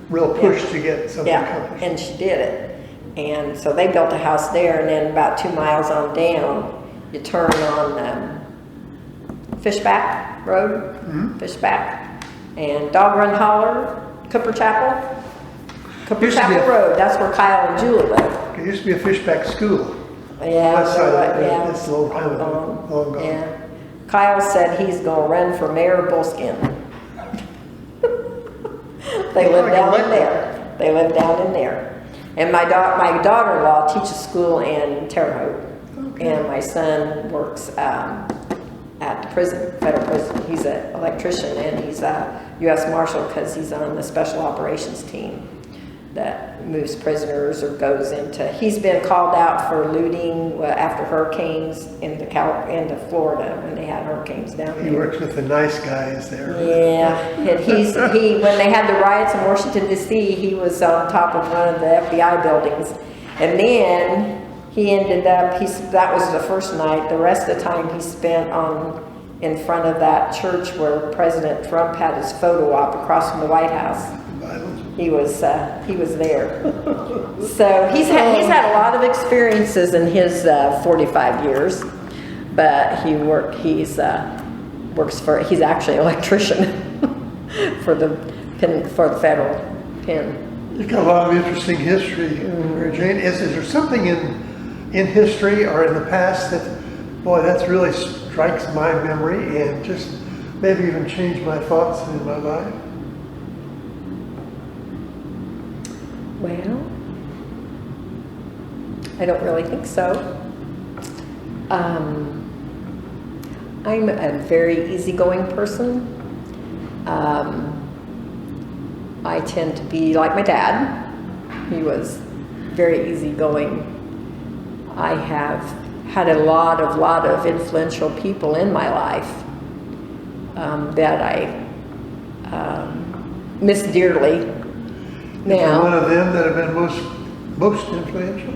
real push to get something accomplished. And she did it. And so they built a house there, and then about 2 miles on down, you turn on Fishback Road, Fishback, and Dog Run Holler, Cooper Chapel Road. That's where Kyle and Julie live. It used to be a Fishback school. Yeah, West side of it. yeah. It's a long time ago. Long gone. Yeah. Kyle said he's gonna run for mayor of Bullskin. They live down in there. And my daughter-in-law teaches school in Terre Haute. Okay. And my son works at the prison, federal prison. He's an electrician, and he's a U.S. Marshal because he's on the special operations team that moves prisoners or goes into. He's been called out for looting after hurricanes into Florida when they had hurricanes down there. He works with the nice guys there. Yeah, and when they had the riots in Washington D.C., he was on top of one of the FBI buildings, and then he ended up. That was the first night. The rest of the time he spent in front of that church where President Trump had his photo op across from the White House. He was there. So he's had a lot of experiences in his 45 years, but he's actually an electrician for the federal pen. You've got a lot of interesting history, Mary Jane. Is there something in history or in the past that, boy, that's really strikes my memory and just maybe even changed my thoughts in my life? Well, I don't really think so. I'm a very easygoing person. I tend to be like my dad. He was very easygoing. I have had a lot of influential people in my life that I miss dearly. Is there Now, one of them that have been most influential?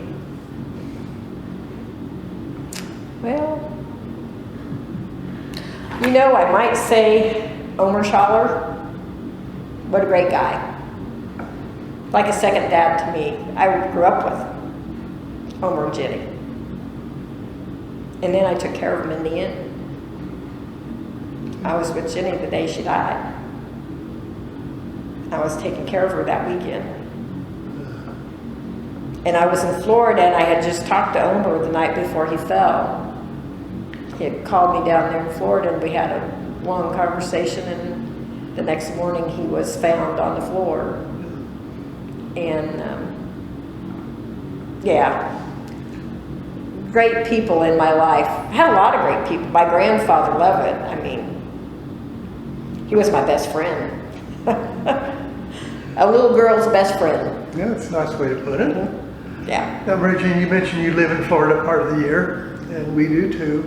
well, I might say Omer Schaller. What a great guy. Like a second dad to me. I grew up with Omer and Jenny. And then I took care of him in the end. I was with Jenny the day she died. I was taking care of her that weekend. And I was in Florida, and I had just talked to Omer the night before he fell. He had called me down there in Florida, and we had a long conversation, and the next morning he was found on the floor. And great people in my life. I had a lot of great people. My grandfather Levitt, he was my best friend. a little girl's best friend. Yeah, that's a nice way to put it. Yeah. Now, Mary Jane, you mentioned you live in Florida part of the year, and we do too.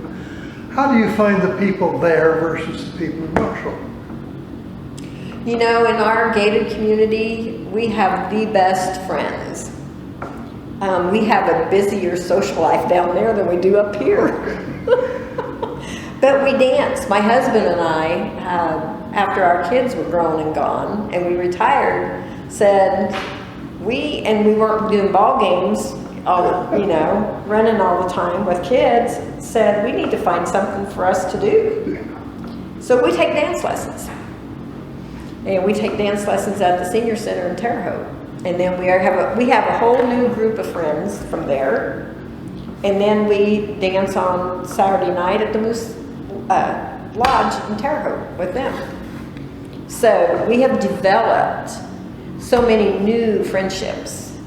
How do you find the people there versus the people in Marshall? You know, in our gated community, we have the best friends. We have a busier social life down there than we do up here. But we dance. My husband and I, after our kids were grown and gone, and we retired, said we weren't doing ball games, running all the time with kids, said we need to find something for us to do. So we take dance lessons. And we take dance lessons at the senior center in Terre Haute. And then we have a whole new group of friends from there. And then we dance on Saturday night at the Moose Lodge in Terre Haute with them. So we have developed so many new friendships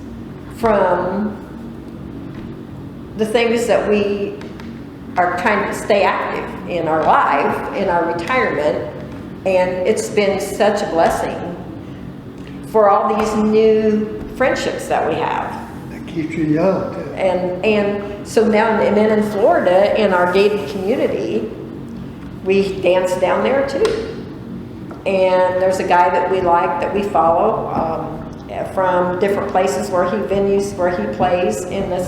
from the things that we are trying to stay active in our life, in our retirement. And it's been such a blessing for all these new friendships that we have. That keeps you young, too. And so now, and then in Florida, in our gated community, we dance down there too. And there's a guy that we like, that we follow, from different places venues where he plays in the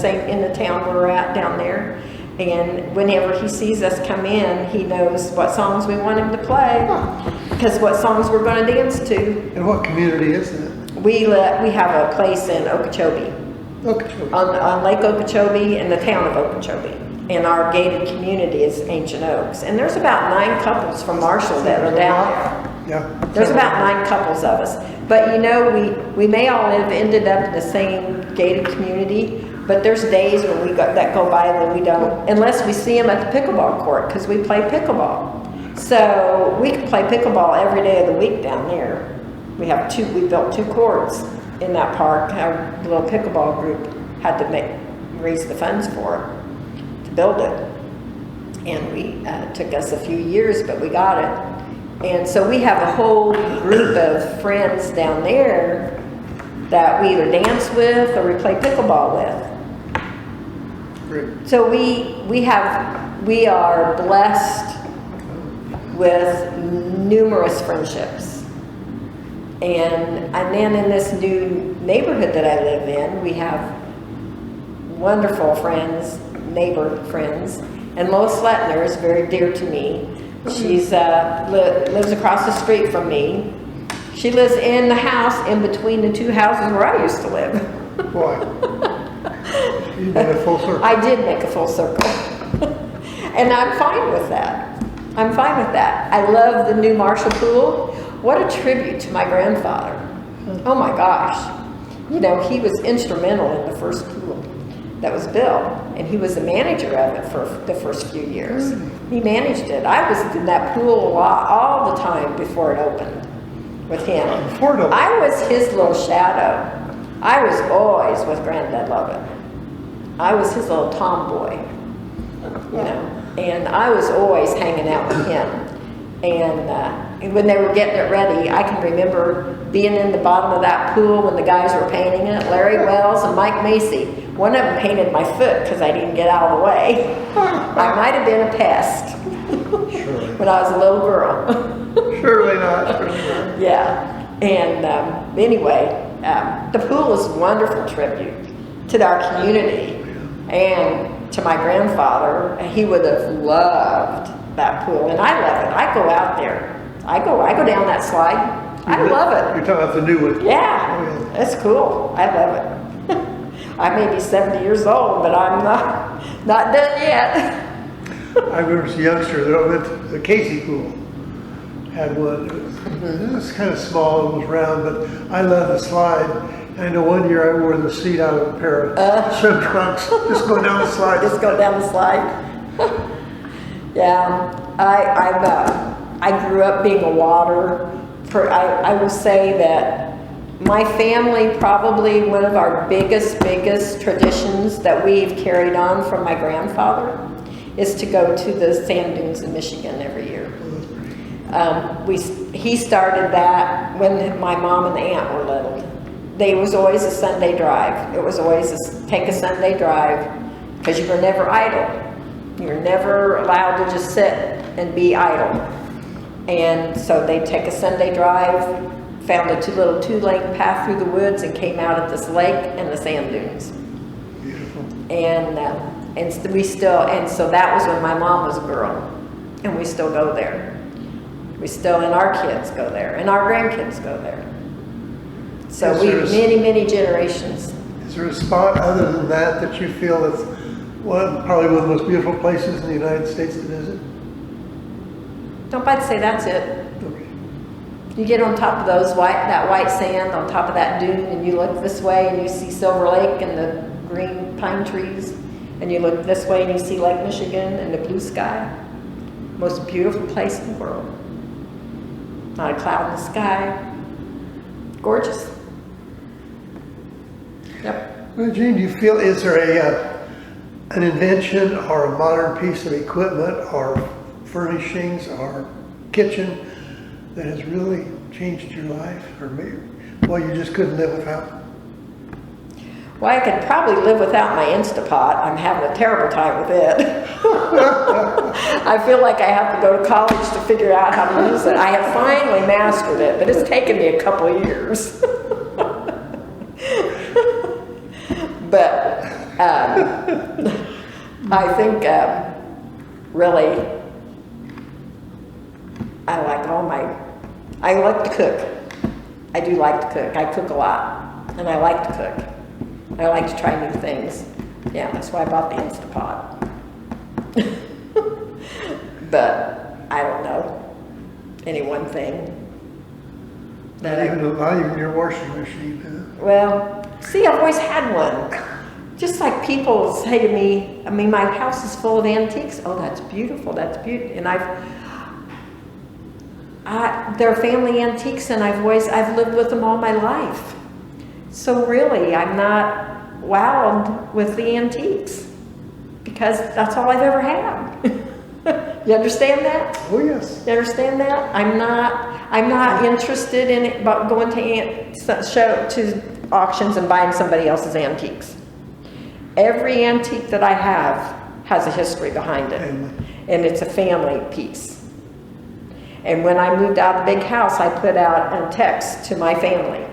town where we're at down there. And whenever he sees us come in, he knows what songs we want him to play, because what songs we're going to dance to. And what community is that? We have a place in Okeechobee, Okeechobee. on Lake Okeechobee, in the town of Okeechobee. And our gated community is Ancient Oaks. And there's about 9 couples from Marshall that are down there. Yeah. There's about 9 couples of us. But you know, we may all have ended up in the same gated community, but there's days when that go by and we don't, unless we see them at the pickleball court, because we play pickleball. So we can play pickleball every day of the week down there. We built 2 courts in that park. Our little pickleball group had to raise the funds for it, to build it. And it took us a few years, but we got it. And so we have a whole group of friends down there that we either dance with or we play pickleball with. Great. So we are blessed with numerous friendships. And then in this new neighborhood that I live in, we have wonderful friends, neighbor friends. And Lois Lettner is very dear to me. She's lives across the street from me. She lives in the house in between the 2 houses where I used to live. Boy. You made a full circle. I did make a full circle. And I'm fine with that. I'm fine with that. I love the new Marshall pool. What a tribute to my grandfather. Oh my gosh. You know, he was instrumental in the first pool that was built, and he was the manager of it for the first few years. He managed it. I was in that pool a lot, all the time before it opened with him. Before it opened. I was his little shadow. I was always with Granddad Lovett. I was his little tomboy, you know, and I was always hanging out with him. And when they were getting it ready, I can remember being in the bottom of that pool when the guys were painting it, Larry Wells and Mike Macy. One of them painted my foot because I didn't get out of the way. I might have been a pest when I was a little girl. Surely not. Surely not. Yeah. And anyway, the pool is a wonderful tribute to our community and to my grandfather. He would have loved that pool, and I love it. I go out there. I go down that slide. I love it. You're talking about the new one. Yeah, Oh, yeah. It's cool. I love it. I may be 70 years old, but I'm not done yet. I remember as a youngster that I went to the Casey pool. Had one. It was kind of small, it was round, but I love the slide. I know one year I wore the seat out of a pair of swim trunks, just going down the slide. Just go down the slide. Yeah, I grew up being a water. I will say that my family, probably one of our biggest traditions that we've carried on from my grandfather is to go to the sand dunes in Michigan every year. He started that when my mom and the aunt were little. There was always a Sunday drive. It was always take a Sunday drive, because you were never idle. You were never allowed to just sit and be idle. And so they'd take a Sunday drive, found a little two-lane path through the woods, and came out at this lake and the sand dunes. Beautiful. And so that was when my mom was a girl, and we still go there. And our kids go there, and our grandkids go there. So many generations. Is there a spot other than that you feel is probably one of the most beautiful places in the United States to visit? Don't I'd say that's it. Okay. You get on top of that white sand, on top of that dune, and you look this way and you see Silver Lake and the green pine trees, and you look this way and you see Lake Michigan and the blue sky. Most beautiful place in the world. Not a cloud in the sky. Gorgeous. Yep. Well, Jean, do you feel, is there an invention or a modern piece of equipment or furnishings or kitchen that has really changed your life, or maybe, well, you just couldn't live without? Well, I could probably live without my Instapot. I'm having a terrible time with it. I feel like I have to go to college to figure out how to use it. I have finally mastered it, but it's taken me a couple of years. But I think really I like to cook. I do like to cook. I cook a lot, and I like to cook. I like to try new things. Yeah, that's why I bought the Instapot. But I don't know any one thing. Not even your washing machine, huh? Well, see, I've always had one. Just like people say to me, I mean, my house is full of antiques. Oh, that's beautiful, that's beautiful. And they're family antiques, and I've lived with them all my life. So really, I'm not wowed with the antiques, because that's all I've ever had. You understand that? Oh, yes. You understand that? I'm not interested in it, but going to auctions and buying somebody else's antiques. Every antique that I have has a history behind it, and it's a family piece. And when I moved out of the big house, I put out a text to my family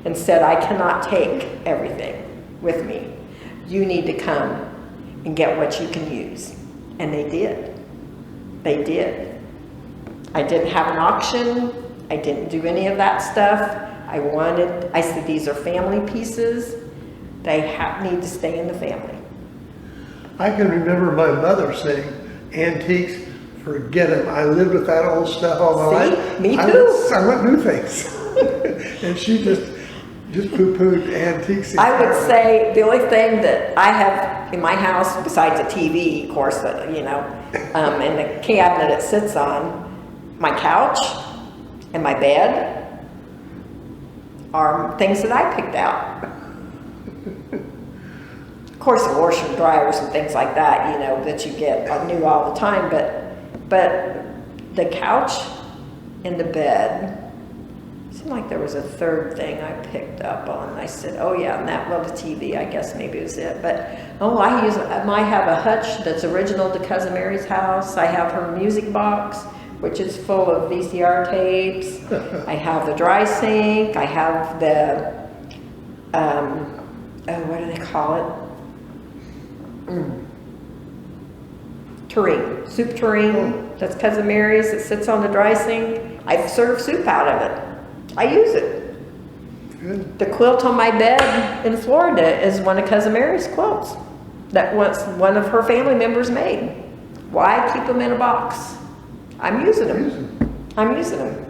and said, I cannot take everything with me. You need to come and get what you can use. And they did. They did. I didn't have an auction. I didn't do any of that stuff. I said, these are family pieces. They need to stay in the family. I can remember my mother saying, antiques, forget them. I lived with that old stuff all my life. Me too. I want new things. And she just poo-pooed antiques. I would say the only thing that I have in my house, besides a TV, of course, and the cabinet it sits on, my couch and my bed are things that I picked out. Of course, the washer and dryers and things like that, that you get new all the time, but the couch and the bed, it seemed like there was a third thing I picked up on. I said, oh yeah, and that little TV, I guess maybe it was it. But, I might have a hutch that's original to Cousin Mary's house. I have her music box, which is full of VCR tapes. I have the dry sink. I have the, what do they call it? Tureen, soup tureen. That's Cousin Mary's. It sits on the dry sink. I serve soup out of it. I use it. Good. The quilt on my bed in Florida is one of Cousin Mary's quilts that one of her family members made. Why keep them in a box? I'm using them. I'm using them.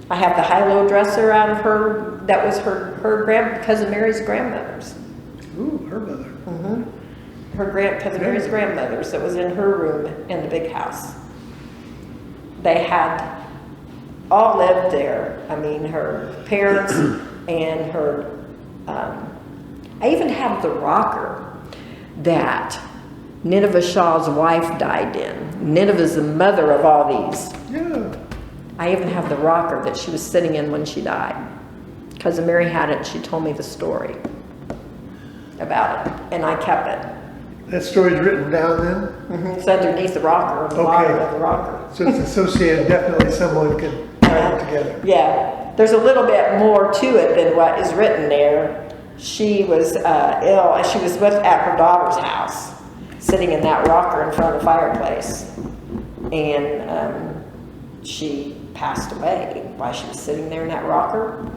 I have the high-low dresser out of her. That was her Cousin Mary's grandmother's. Ooh, her mother. Mm-hmm. Cousin Mary's grandmother's that was in her room in the big house. They had all lived there. I mean, her parents and her, I even have the rocker that Nineveh Shaw's wife died in. Nineveh's the mother of all these. Yeah. I even have the rocker that she was sitting in when she died. Cousin Mary had it, and she told me the story about it, and I kept it. That story's written down then? It's underneath the rocker, the bottom of the rocker. So it's associated, definitely someone could tie it together. Yeah, there's a little bit more to it than what is written there. She was ill, and she was at her daughter's house, sitting in that rocker in front of the fireplace. And she passed away while she was sitting there in that rocker.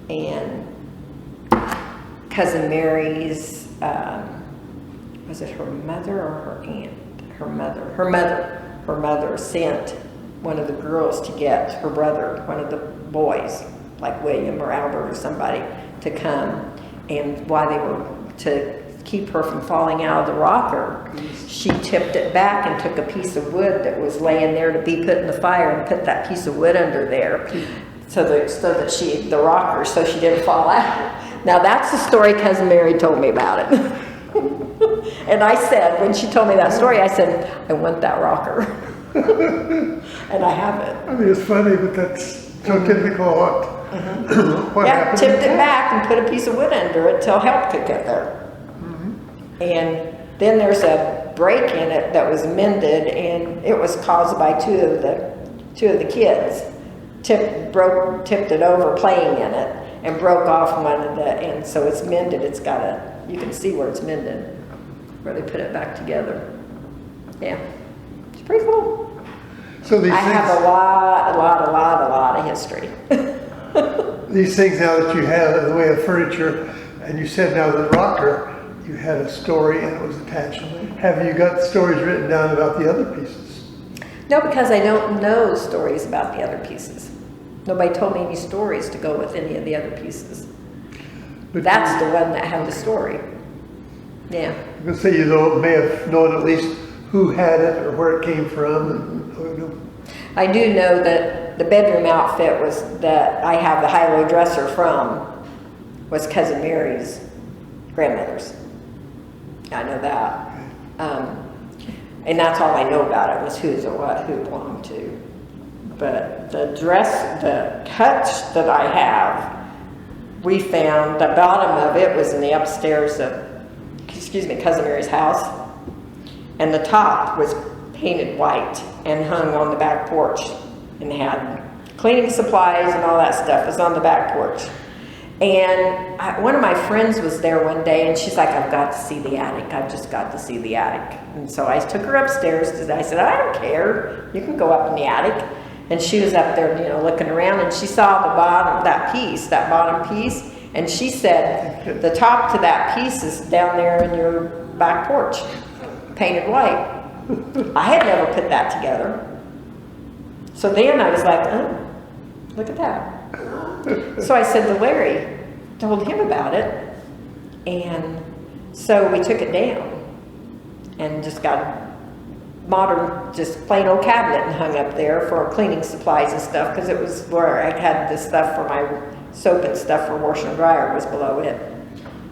And Cousin Mary's, was it her mother or her aunt? Her mother sent one of the girls to get her brother, one of the boys, like William or Albert or somebody, to come. And while they were, to keep her from falling out of the rocker, she tipped it back and took a piece of wood that was laying there to be put in the fire and put that piece of wood under there so that the rocker, so she didn't fall out. Now that's the story Cousin Mary told me about it. And I said, when she told me that story, I said, I want that rocker. And I have it. I mean, it's funny, but that's so typical what happened. Tipped it back and put a piece of wood under it till help could get there. And then there's a break in it that was mended, and it was caused by two of the kids tipped it over playing in it and broke off one of the, and so it's mended. It's got you can see where it's mended, where they put it back together. Yeah, it's pretty cool. So these I have a lot of history. These things now that you have in the way of furniture, and you said now the rocker, you had a story and it was attached. Have you got stories written down about the other pieces? No, because I don't know stories about the other pieces. Nobody told me any stories to go with any of the other pieces. But that's the one that had the story. Yeah. You can say you may have known at least who had it or where it came from. I do know that the bedroom outfit was that I have the high-low dresser from was Cousin Mary's grandmother's. I know that. And that's all I know about it was whose or what, who it belonged to. But the hutch that I have, we found the bottom of it was in the upstairs of, Cousin Mary's house. And the top was painted white and hung on the back porch and had cleaning supplies and all that stuff was on the back porch. And one of my friends was there one day, and she's like, I've got to see the attic. I've just got to see the attic. And so I took her upstairs. I said, I don't care. You can go up in the attic. And she was up there, looking around, and she saw the bottom, that bottom piece. And she said, the top to that piece is down there in your back porch, painted white. I had never put that together. So then I was like, oh, look at that. So I said to Larry, told him about it, and so we took it down and just got a modern, just plain old cabinet and hung up there for cleaning supplies and stuff, because it was where I had the stuff for my soap and stuff for wash and dryer was below it.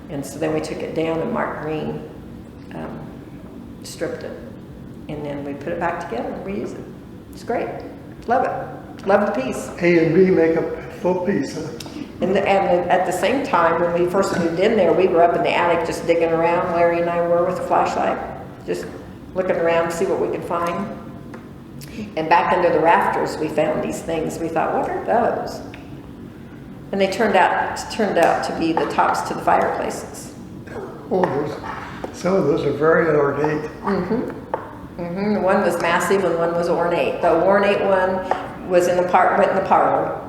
And so then we took it down and Mark Green stripped it, and then we put it back together and reused it. It's great. Love it. Love the piece. A and B make up a full piece, huh? And at the same time, when we first moved in there, we were up in the attic just digging around. Larry and I were with a flashlight, just looking around to see what we could find. And back under the rafters, we found these things. We thought, what are those? And they turned out to be the tops to the fireplaces. Oh, some of those are very ornate. One was massive and one was ornate. The ornate one was went in the parlor,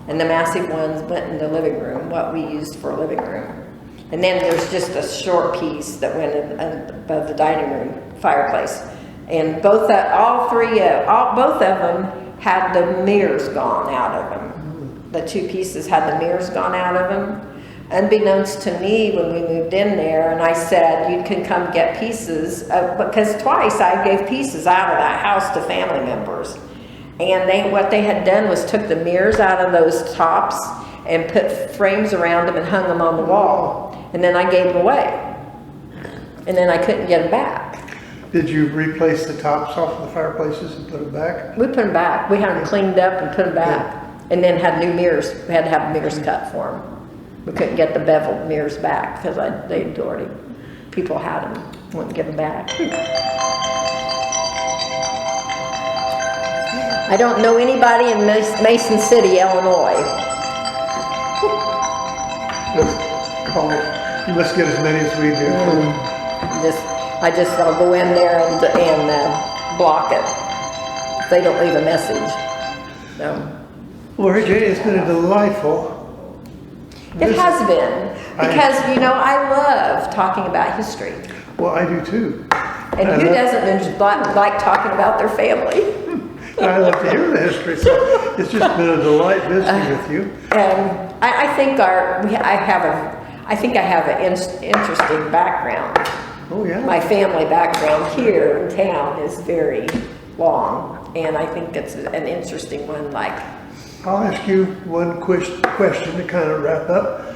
and the massive ones went in the living room, what we used for a living room. And then there's just a short piece that went above the dining room fireplace. And both of them had the mirrors gone out of them. The two pieces had the mirrors gone out of them. Unbeknownst to me, when we moved in there, and I said, you can come get pieces, because twice I gave pieces out of that house to family members. And what they had done was took the mirrors out of those tops and put frames around them and hung them on the wall. And then I gave them away. And then I couldn't get them back. Did you replace the tops off the fireplaces and put them back? We put them back. We had them cleaned up and put them back. And then had new mirrors. We had to have mirrors cut for them. We couldn't get the beveled mirrors back because they'd already, people had them, wouldn't give them back. I don't know anybody in Mason City, Illinois. You must get as many as we do. I'll go in there and block it. If they don't leave a message. So. Well, Mary Jane, it's been a delightful. It has been. Because, I love talking about history. Well, I do too. And who doesn't like talking about their family? I love to hear the history, so it's just been a delight visiting with you. And I think I have an interesting background. Oh yeah. My family background here in town is very long, and I think it's an interesting one. I'll ask you one question to kind of wrap up.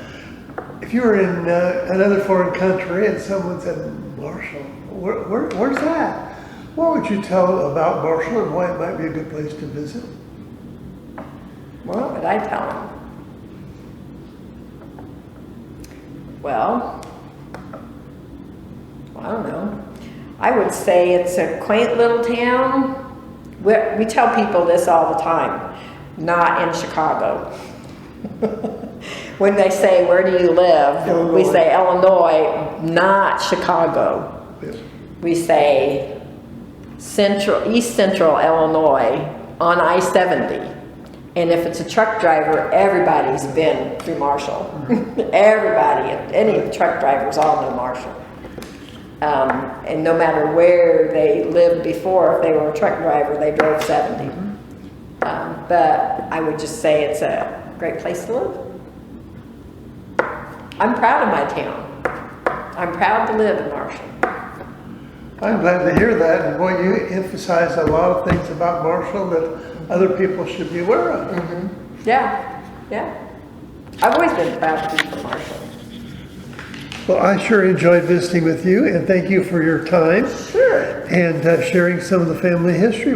If you were in another foreign country and someone said, Marshall, where's that? What would you tell about Marshall and why it might be a good place to visit? What would I tell them? Well, I don't know. I would say it's a quaint little town. We tell people this all the time, not in Chicago. When they say, where do you live? Illinois. We say Illinois, not Chicago. Yeah. We say East Central Illinois on I-70. And if it's a truck driver, everybody's been through Marshall. Everybody, any truck drivers all know Marshall. And no matter where they lived before, if they were a truck driver, they drove 70. But I would just say it's a great place to live. I'm proud of my town. I'm proud to live in Marshall. I'm glad to hear that, and boy, you emphasize a lot of things about Marshall that other people should be aware of. Mm-hmm. Yeah. I've always been proud to be from Marshall. Well, I sure enjoyed visiting with you, and thank you for your time. Sure. And sharing some of the family history.